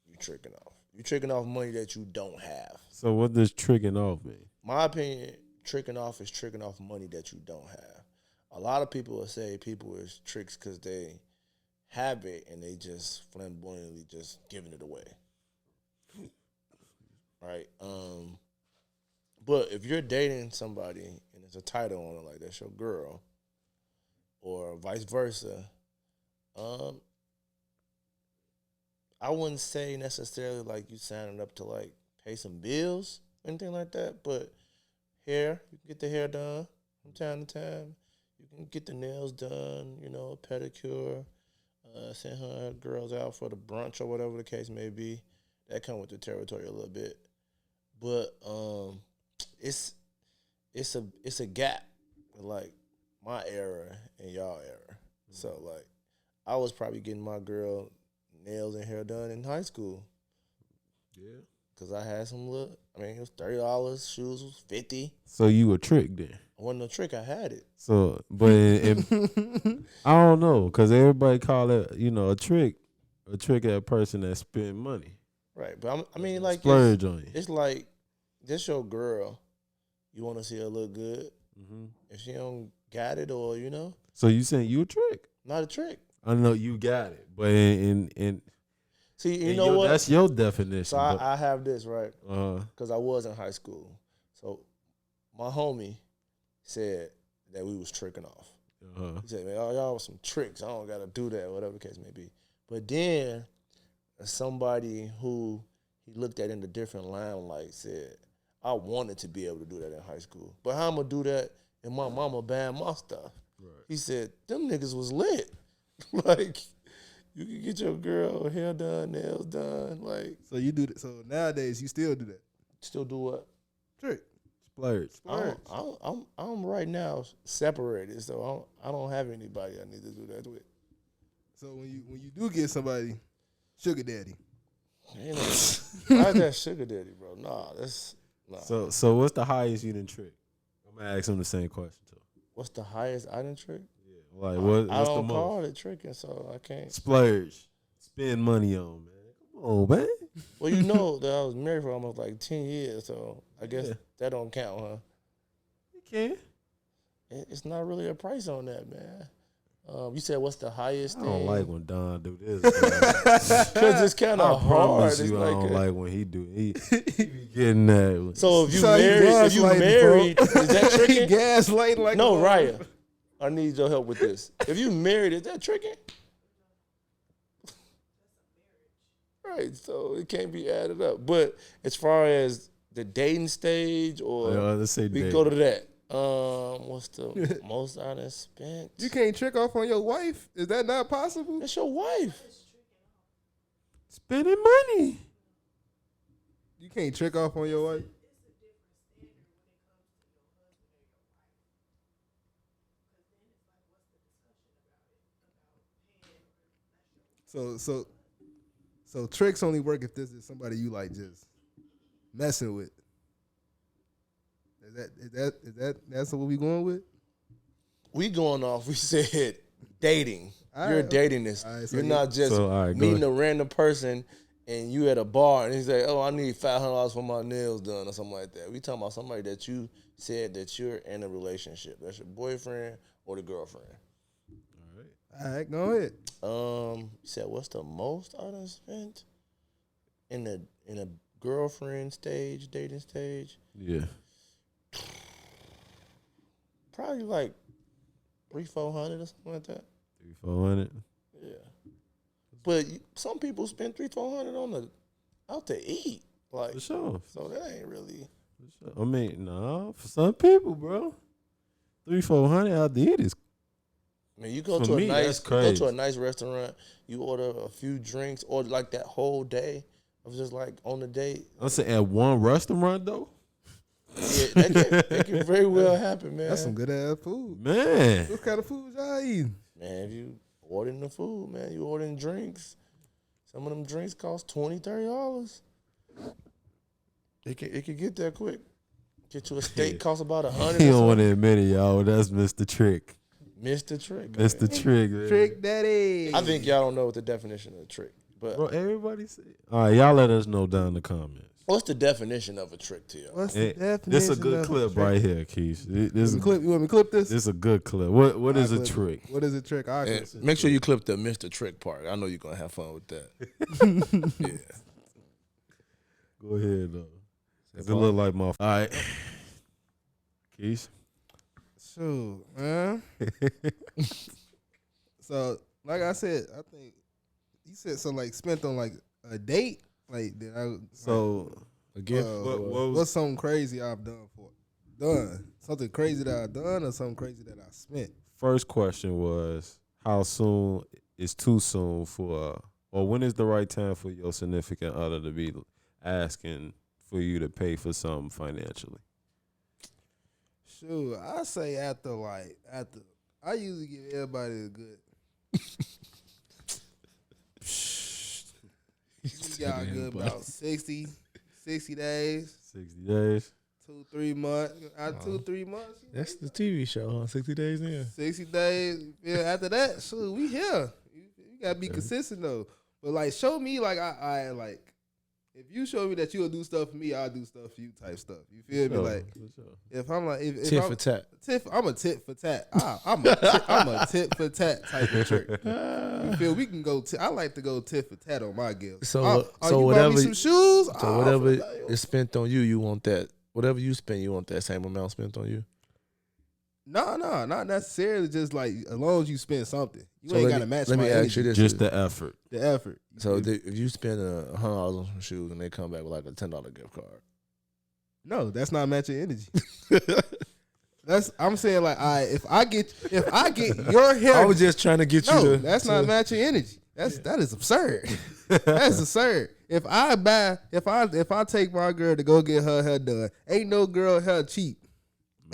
you tricking off. You tricking off money that you don't have. So what does tricking off mean? My opinion, tricking off is tricking off money that you don't have. A lot of people will say people is tricks because they have it and they just flamboyantly just giving it away. Right? But if you're dating somebody and there's a title on it, like that's your girl, or vice versa, I wouldn't say necessarily like you signing up to like pay some bills, anything like that, but hair, you can get the hair done from time to time. You can get the nails done, pedicure, send her girls out for the brunch or whatever the case may be. That come with the territory a little bit. But it's a gap with like my era and y'all era. So like I was probably getting my girl nails and hair done in high school. Yeah. Cause I had some it was $30, shoes was $50. So you a trick then? It wasn't no trick, I had it. So, but I don't know, cause everybody call it, a trick at a person that spend money. Right, but like splurge on you. It's like this your girl. You want to see her look good. Mm-hmm. If she don't got it, or So you saying you a trick? Not a trick. I know you got it, but in see, you know what? That's your definition. So I have this right because I was in high school. So my homie said that we was tricking off. He said, "Man, y'all was some tricks. I don't gotta do that, whatever the case may be." But then somebody who he looked at in a different limelight said, "I wanted to be able to do that in high school, but how I'm gonna do that and my mama buying my stuff?" Right. He said, "Them niggas was lit. Like, you can get your girl hair done, nails done. Like, so you do that. So nowadays you still do that. Still do what? Trick. Splurge. I'm right now separated, so I don't have anybody I need to do that with. So when you do get somebody, sugar daddy. Why is that sugar daddy, bro? Nah, that's nah. So what's the highest you done trick? I'm gonna ask him the same question too. What's the highest I done trick? Yeah, like what's I don't the call most? it tricking, so I can't Splurge. Spend money on, man. Come on, man. Well, you know that I was married for almost like 10 years, so I guess that don't count, huh? You can. It's not really a price on that, man. You said what's the highest I thing? don't like when Don do this. Because it's kind I of hard. promise It's you, I like don't a- like when he do. He be getting that. So if you So he married, is that he tricking? gaslighting like No, a Raya. I need your help with this. If you married, is that tricking? Right, so it can't be added up. But as far as the dating stage, or Let's say we date. go to that. What's the most I done spent? You can't trick off on your wife. Is that not possible? That's your wife. Spending money. You can't trick off on your wife. So tricks only work if this is somebody you like just messing with. That's what we going with? We going off. We said dating. All You're right. dating this. All right, so You're you- not just So, all right, go meeting a ahead. random person and you at a bar and he's like, "Oh, I need $500 for my nails done" or something like that. We talking about somebody that you said that you're in a relationship. That's your boyfriend or the girlfriend. All right, go ahead. You said what's the most I done spent in a girlfriend stage, dating stage? Yeah. Probably like 300-400 or something like that. 300-400. Yeah, but some people spend 300-400 on the out to eat, like For sure. so that ain't really. For sure. I mean, no, for some people, bro, 300-400 out to eat is. I mean, you go For to me, a that's nice, you go to crazy. a nice restaurant, you order a few drinks, or like that whole day of just like on the date. I'm saying at one restaurant though. Yeah, that can very well happen, man. That's some good ass food. Man, What kind of food y'all eating? Man, if you ordering the food, man, you ordering drinks. Some of them drinks cost $20-$30. It can get there quick. Get you a steak cost about $100. he don't want to admit it, y'all. That's Mr. Trick. Mr. Trick. Mr. Trick, man. Trick Daddy. I think y'all don't know what the definition of a trick. But Bro, everybody say. All right, y'all let us know down in the comments. what's the definition of a trick to y'all? What's the It- definition? This a good of clip trick? right here, Keith. This You want me to clip this? is a good clip. What is a Clip it. trick? What is a trick? I'll clip And it. make sure you clip the Mr. Trick part. I know you're gonna have fun with that. Yeah. Go ahead though. It look like my. All right, Keith. Shoot, man. So, like I said, I think you said so. Like spent on like a date. Like did I? So A gift. what was What's something crazy I've done? Something crazy that I've done, or something crazy that I spent? first question was how soon is too soon for, or when is the right time for your significant other to be asking for you to pay for something financially? Shoot, I say after. I usually give everybody a good. We got good about 60 days, 60 days. 2-3 months. 2-3 months. That's the TV show, huh? 60 Days In. 60 days. Yeah, after that, shoot, we here. You gotta be consistent though. But like, show me like I like. If you show me that you'll do stuff for me, I'll do stuff for you. Type stuff. You feel me? Like if I'm like if Tit I'm, for tat. I'm a tit for tat. I'm a tit for tat type of trick. You feel? We can go. I like to go tit for tat on my gifts. So, you buy whatever- me some shoes. So whatever is spent on you, you want that. Whatever you spend, you want that same amount spent on you. No, not necessarily. Just like as long as you spend something, you So ain't let gotta me- match let my me ask energy, you this. Just the effort. the effort. So if you spend $100 on some shoes and they come back with like a $10 gift card. No, that's not matching energy. I'm saying like if I get your hair, I was just trying to get you no, to. that's not matching energy. That is absurd. That's absurd. If I take my girl to go get her hair done, ain't no girl hair cheap.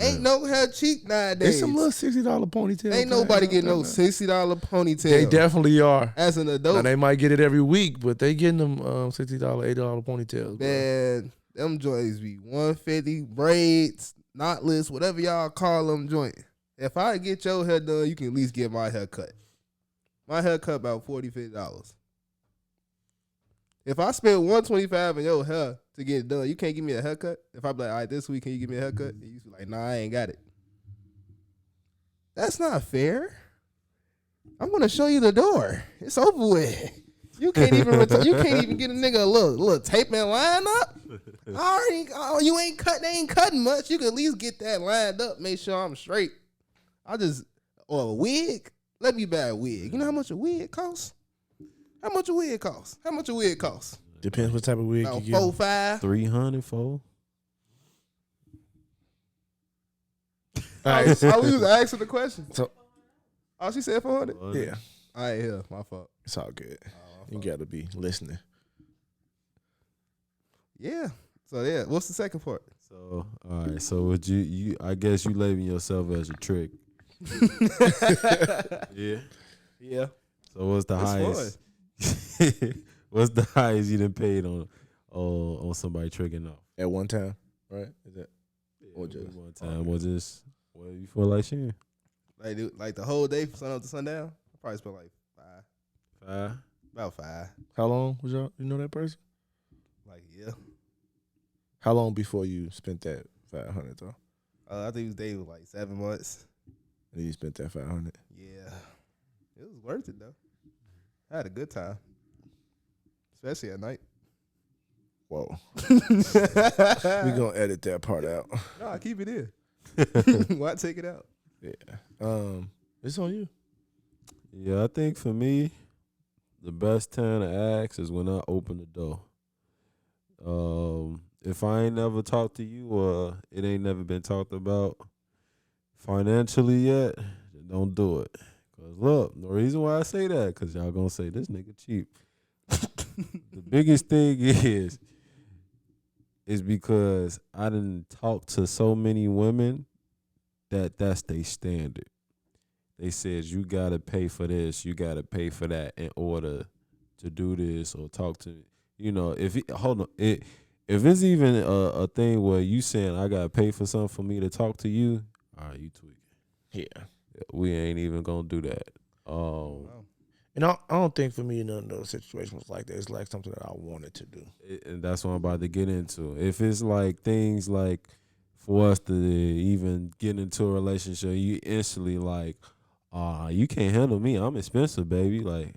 Ain't no hair cheap nowadays. It's some little $60 ponytail. Ain't nobody getting no $60 ponytail. They definitely are. as an Now adult. they might get it every week, but they getting them $60, $80 ponytails. Bro. Man, them joints be $150 braids, knotless, whatever y'all call them joint. If I get your hair done, you can at least get my hair cut. My hair cut about $40-$50. If I spend $125 on your hair to get it done, you can't give me a haircut. If I be like, all right, this week can you give me a haircut? And you be like, nah, I ain't got it. That's not fair. I'm gonna show you the door. It's over with. You can't even you can't even get a nigga a little tape and line up. You ain't cut. They ain't cutting much. You can at least get that lined up. Make sure I'm straight. Or a wig. Let me buy a wig. You know how much a wig costs? How much a wig costs? Depends what type of wig About you get. 4, 5. 300 for. All right. We was asking the question. So She said 400. yeah, All right, yeah, my fault. it's all good. You gotta be listening. Yeah. So yeah, what's the second part? So all right. So would you? I guess you label yourself as a trick. Yeah. Yeah. So what's the That's highest? What's the highest you done paid on somebody tricking off? At one time, right? Is that Or just- one time? Was this what you feel like sharing? Like the whole day from sun up to sundown? I probably spent like 5. 5. About 5. how long was y'all? You know that person? Like, yeah. How long before you spent that 500 though? I think it was dating like 7 months. And you spent that 500. Yeah. It was worth it though. I had a good time. Especially at night. Whoa. We gonna edit that part out. No, I keep it in. Why take it out? Yeah. It's on you. Yeah, I think for me, the best time to ask is when I open the door. If I ain't never talked to you or it ain't never been talked about financially yet, then don't do it. Cause look, the reason why I say that, cause y'all gonna say this nigga cheap. The biggest thing is because I didn't talk to so many women that's their standard. They said you gotta pay for this, you gotta pay for that in order to do this or talk to me. You know, if it's even a thing where you saying I gotta pay for something for me to talk to you, all right, you tweaking. Yeah. We ain't even gonna do that. And I don't think for me none of those situations was like that. It's like something that I wanted to do. And that's what I'm about to get into. If it's like things like for us to even get into a relationship, you instantly like, you can't handle me. I'm expensive, baby. Like,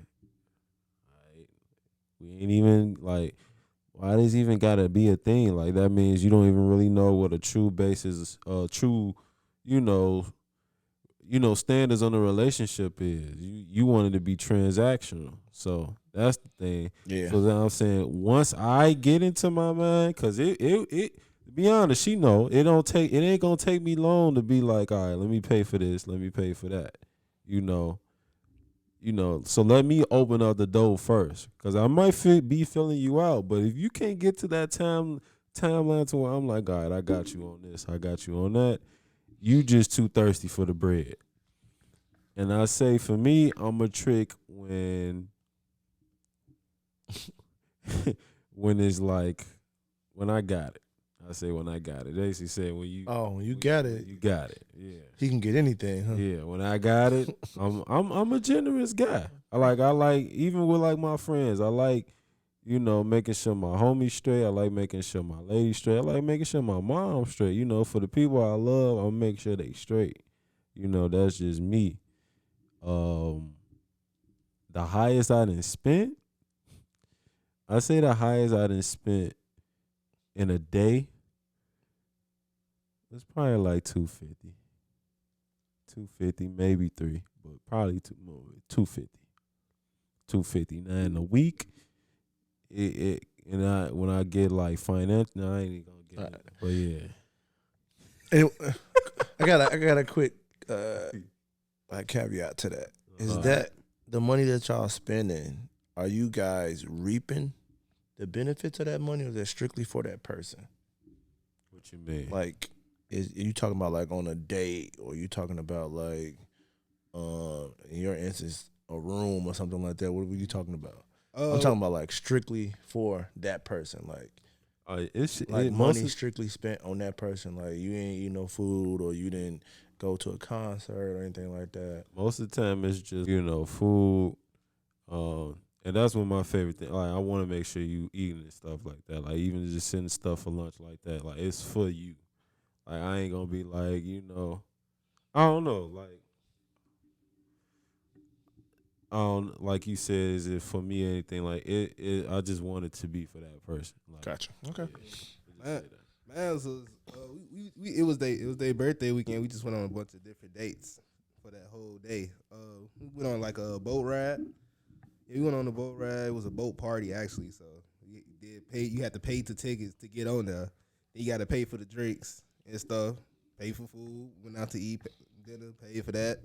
we ain't even like, why does even gotta be a thing? Like that means you don't even really know what a true basis, true, standards on a relationship is. You want it to be transactional. So that's the thing. Yeah. So then I'm saying once I get into my mind, cause it to be honest, she know it ain't gonna take me long to be like, all right, let me pay for this, let me pay for that. So let me open up the door first. Cause I might be filling you out. But if you can't get to that timeline to where I'm like, all right, I got you on this, I got you on that, you just too thirsty for the bread. And I say for me, I'm a trick when it's like when I got it. I say when I got it. They actually say when you You got it. You got it. Yeah. He can get anything, huh? Yeah, when I got it, I'm a generous guy. I like even with like my friends, I like, making sure my homies straight. I like making sure my lady straight. I like making sure my mom straight. For the people I love, I'll make sure they straight. That's just me. The highest I done spent, I say the highest I done spent in a day, it's probably like 250. 250, maybe 3, but probably 250. 250. Now in a week, when I get like financial, I ain't even gonna get it. But yeah. I got a quick caveat to that. Is that the money that y'all spending, are you guys reaping the benefits of that money, or is that strictly for that person? What you mean? Like, are you talking about like on a date, or you talking about like, in your instance, a room or something like that? What were you talking about? I'm talking about like strictly for that person, like money strictly spent on that person. Like you ain't eat no food, or you didn't go to a concert or anything like that. Most of the time, it's just food. And that's one of my favorite things. Like I want to make sure you eating and stuff like that. Like even just sending stuff for lunch like that. Like it's for you. Like I ain't gonna be like, I don't know. Like like you said, is it for me or anything like it? I just want it to be for that person. Like, Gotcha. Okay. Man, it was their birthday weekend. We just went on a bunch of different dates for that whole day. We went on like a boat ride. Yeah, we went on a boat ride. It was a boat party actually. So you had to pay the tickets to get on there. Then you got to pay for the drinks and stuff. Pay for food. Went out to eat dinner. Paid for that.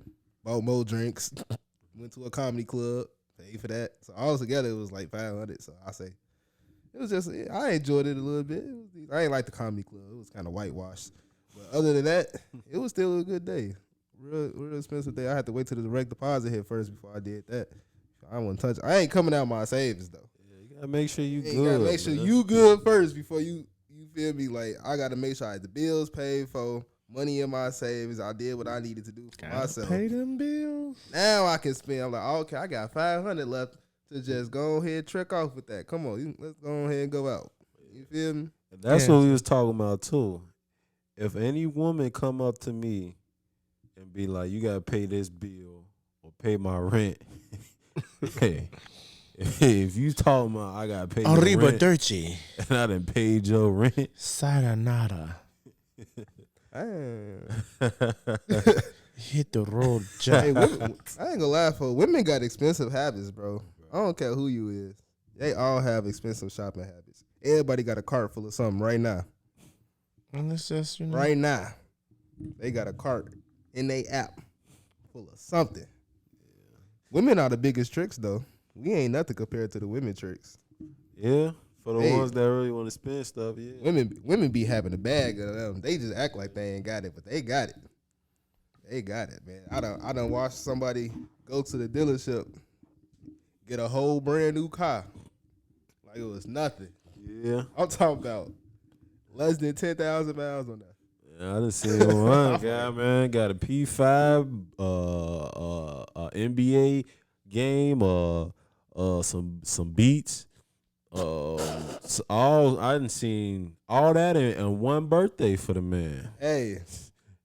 Bought more drinks. Went to a comedy club. Paid for that. So all together it was like $500. So I say. It was just, I enjoyed it a little bit. I ain't like the comedy club. It was kind of whitewashed. But other than that, it was still a good day. Real expensive day. I had to wait till the direct deposit hit first before I did that. I wouldn't touch it. I ain't coming out my savings, though. Yeah, you got to make sure you good. You got to make sure man. you good first before you feel me? Like, I got to make sure I had the bills paid for, money in my savings. I did what I needed to do for myself. Pay them bills. Now I can spend. I'm like, okay, I got $500 left to just go ahead and trick off with that. Come on, let's go ahead and go out. You feel me? And that's what we was talking about too. If any woman come up to me and be like, "You gotta pay this bill or pay my rent," hey, if you talking about I gotta pay your rent Arrivederci. and I done paid your rent, Sayonara. Hit the road, Jack. Hey, women, I ain't gonna lie, for women got expensive habits, bro. I don't care who you is. They all have expensive shopping habits. Everybody got a cart full of something right now. And it's just, you know. Right now. They got a cart in their app full of something. Women are the biggest tricks, though. We ain't nothing compared to the women tricks. yeah, for the Hey. ones that really want to spend stuff, yeah. Women be having a bag of them. They just act like they ain't got it, but they got it. They got it, man. I done watched somebody go to the dealership, get a whole brand new car, like it was nothing. Yeah, I'm talking about less than 10,000 miles on that. yeah, I done seen one guy, man, got a P5, NBA game, some beats, I done seen all that in one birthday for the man. Hey,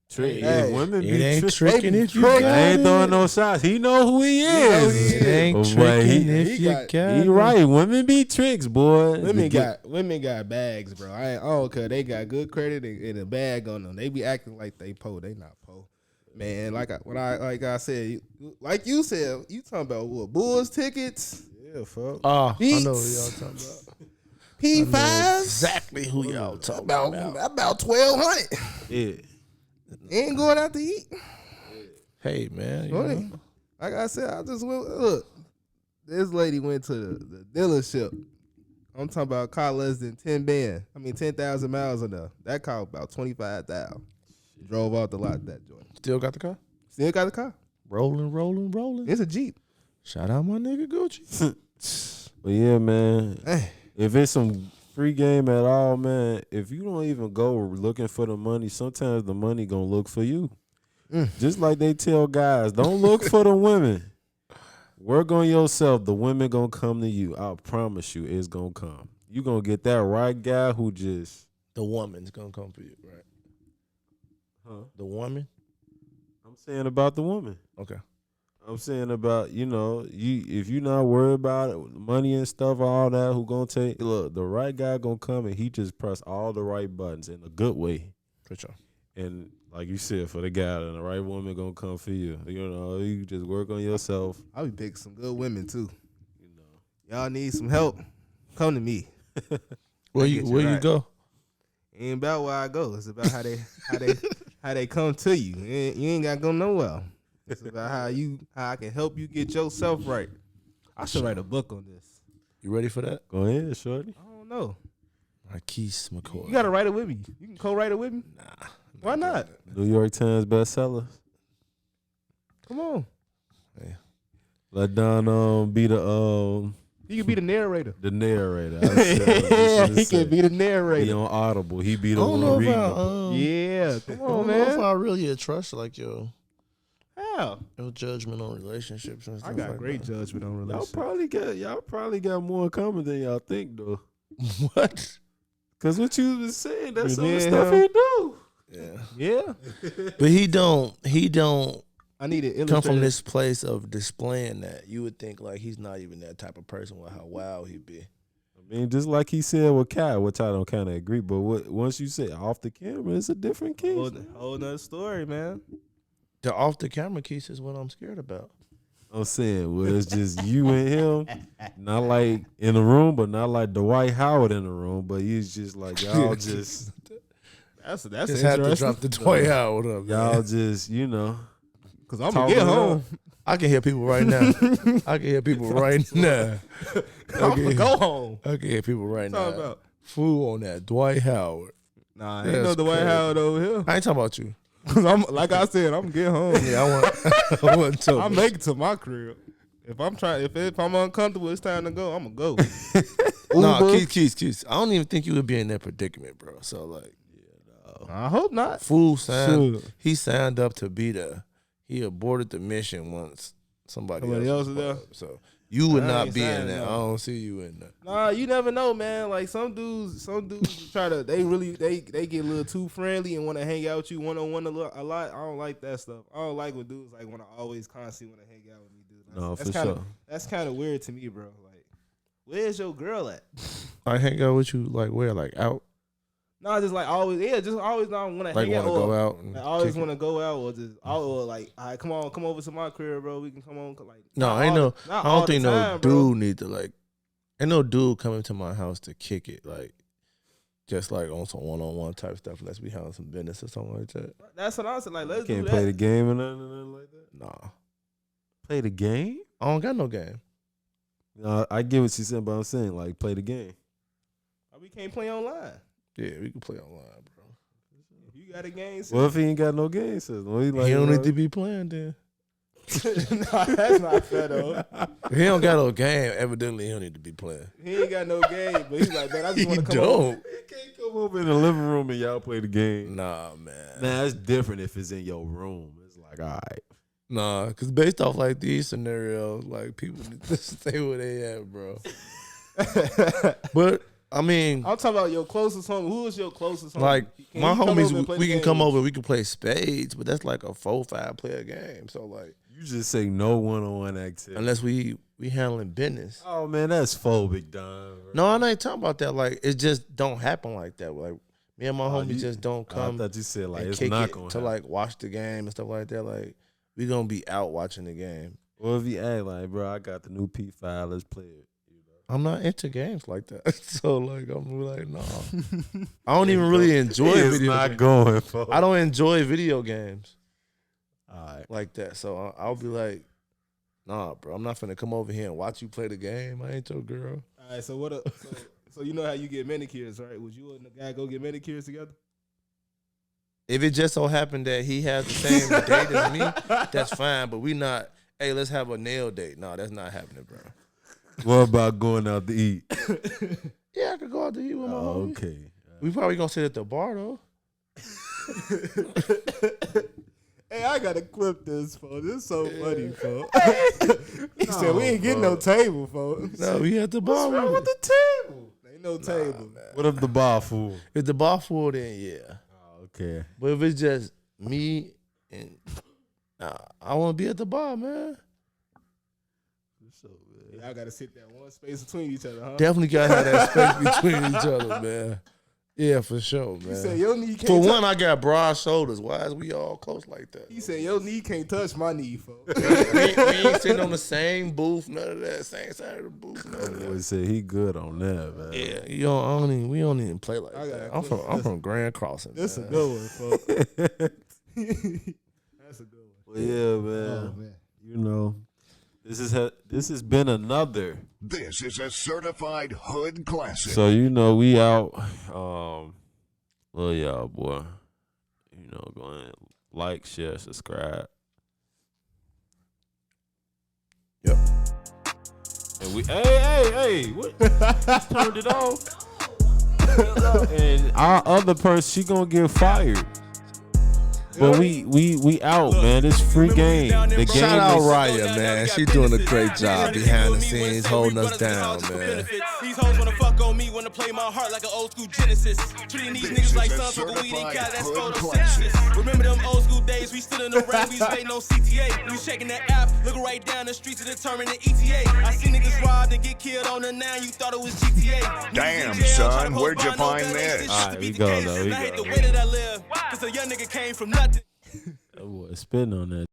Trick, Hey. women It be ain't trick. tricking if you trick. got I ain't it. throwing no shots. He know who he is. It ain't But tricking he if you got- got He it. right. Women be tricks, boy. women got bags, bro. I don't care. They got good credit and a bag on them. They be acting like they po. They not po. Man, like I said, like you said, you talking about what? Bulls tickets, Yeah, fuck. Oh, I Beats. know who y'all talking about. P5s, Exactly who y'all talking about. about 1,200. Yeah. Ain't going out to eat. Hey, man. You Right. know. Like I said, I just went. Look, this lady went to the dealership. I'm talking about a car less than 10,000 miles on there. That car about 25,000. Drove off the lot that joint. Still got the car? Still got the car. Rolling. It's a Jeep. Shout out my nigga Gucci. But yeah, man. Hey. If it's some free game at all, man, if you don't even go looking for the money, sometimes the money gonna look for you. Just like they tell guys, don't look for the women. Work on yourself. The women gonna come to you. I promise you, it's gonna come. You gonna get that right guy who just. The woman's gonna come for you, right? Huh? The woman? I'm saying about the woman. Okay. I'm saying about, if you're not worried about it, money and stuff, all that, who gonna take, look, the right guy gonna come and he just press all the right buttons in a good way. For sure. And like you said, for the guy, and the right woman gonna come for you. You just work on yourself. I'll be picking some good women too. You know. Y'all need some help? Come to me. Where get you you right. go? Ain't about where I go. It's about how they come to you. You ain't gotta go nowhere. It's about how I can help you get yourself right. I should write a book on this. You ready for that? Go ahead, shorty. I don't know. Marquise McCoy. You gotta write it with me. You can co-write it with me. Nah. Why not? New York Times bestseller. Come on. Let Don be the He can be the narrator. narrator. He can be the narrator. He on Audible. He be I the don't one know if reading. I, Yeah, come I on, don't know if man. I really trust like your How? judgment on relationships and stuff I got like great that. judgment on Y'all relationships. probably got more coming than y'all think though. What? Cause what you was saying, that's some of the Yeah. stuff he do. Yeah. Yeah. But he don't I need it come illustrated. from this place of displaying that, you would think like he's not even that type of person with how wild he be. I mean, just like he said with Cal, which I don't kind of agree, but once you say off the camera, it's a different case. Whole nother story, man. The off the camera keys is what I'm scared about. I'm saying, well, it's just you and him, not like in the room, but not like Dwight Howard in the room, but he's just like y'all just That's Just had to interesting. drop the Dwight Howard up. y'all Man. just Cause I'm talking gonna get it up. home. I can hear people right now. I can hear people right now. I'm gonna go home. I can hear people right What you now. talking about? Fool on that Dwight Howard. Nah, ain't That's no Dwight crazy. Howard over here. I ain't talking about you. Cause I'm like I said, I'm gonna get home. Yeah, I want. I want to. I make it to my crib. If I'm uncomfortable, it's time to go. I'm gonna go. No, Keith. I don't even think you would be in that predicament, bro. So like, I hope not. fool signed. Sure. He signed up to be there. He aborted the mission once somebody else was there. part of it. So you would I not ain't be in signing that. no. I don't see you in that. Nah, you never know, man. Like some dudes try to. They get a little too friendly and want to hang out with you one on one a lot. I don't like that stuff. I don't like when dudes like want to always constantly want to hang out with me, dude. No, That's for kinda, sure. That's kind of weird to me, bro. Like, where's your girl at? I hang out with you like where, like out, Nah, just like always, just always not want to like hang want out. to go or- out. And I always kick it. want to go out or just or like, all right, come over to my crib, bro. We can come on. Like, No, not I ain't all no. the- not I all don't the think time, no bro. dude need to like. Ain't no dude coming to my house to kick it like, just like on some one-on-one type stuff. Unless we have some business or something like that. That's what I said. Like, let's do can't that. play the game or nothing like that. Nah, Play the game? I don't got no game. No, I get what you said, but I'm saying like play the game. We can't play online. Yeah, we can play online, bro. If you got a game, Well, if he ain't got no game system, well, he like, He don't bro, need to be playing then. nah, that's not fair though. If he don't got no game, evidently he don't need to be playing. He ain't got no game, but he's like, man, I just He want to come over. don't. He can't come over in the living room and y'all play the game. Nah, man. Nah, it's different if it's in your room. It's like, all right. Nah, because based off like these scenarios, like people need to stay where they at, bro. But I mean, I'm talking about your closest homie. Who is your closest homie? like Can my you come over and homies, play we the can game come with over, we can play spades, but that's like a 4-5 player game. So like, You just say no one-on-one activity. unless we handling business. Oh man, that's phobic, Don. No, I ain't talking about that. Like it just don't happen like that. Like me and my homies you- just don't I come thought you said like and it's kick not it gonna to happen. like watch the game and stuff like that. Like we gonna be out watching the game. Well, if you act like, bro, I got the new P5, let's play it. I'm not into games like that. So like I'm like, no. I don't even really enjoy He is video not games. going for. I don't enjoy video games All right. like that. So I'll be like, nah, bro, I'm not finna come over here and watch you play the game. I ain't your girl. All right, so so you know how you get manicures, right? Would you and the guy go get manicures together? If it just so happened that he has the same date as me, that's fine. But we not, hey, let's have a nail date. No, that's not happening, bro. What about going out to eat? Yeah, I could go out to eat with my Oh, homies. okay. We probably gonna sit at the bar though. Hey, I gotta clip this, folks. This is so funny, folks. He said we ain't getting no table, folks. No, we at the bar. What's wrong with the table? Ain't no table. What if the bar full? If the bar full, then yeah. Oh, okay. But if it's just me and I want to be at the bar, man. Y'all gotta sit that one space between each other, huh? Definitely gotta have that space between each other, man. Yeah, for sure, man. He said your knee can't. For touch- one, I got broad shoulders. Why is we all close like that? He said your knee can't touch my knee, folks. we ain't sitting on the same booth, none of that. Same side of the booth, none of Boy that. said he good on that, man. Yeah, we don't even play like I that. gotta I'm from Grand Crossing. This a man. good one, folks. That's a good one. Well, yeah, man. Oh man. You know, this has been another. This is a certified hood classic. So you know we out. Love y'all, boy. You know, go ahead, like, share, subscribe. Yep. And we, hey, what? Turned it off. And our other person, she gonna get fired. But we out, man. It's free game. The game Shout out is Raya, man. She doing a great job behind the scenes, holding us down, man. These hoes wanna fuck on me, wanna play my heart like an old school Genesis. Treating these This niggas like is a sons, but we ain't got that certified hood classic. photosynthesis. Remember them old school days, we stood in the rain, we was waiting on CTA. We was checking that app, looking right down the street to determine the ETA. I see niggas robbed and get killed on the 9, you thought it was GTA. Damn, Niggas in jail, son, tryna post where'd you bond on find gun, this? ain't shit Alright, to we beat the go, case. though, we And I hate go. the way that I live, cause a young nigga came from nothing. That boy spitting on that.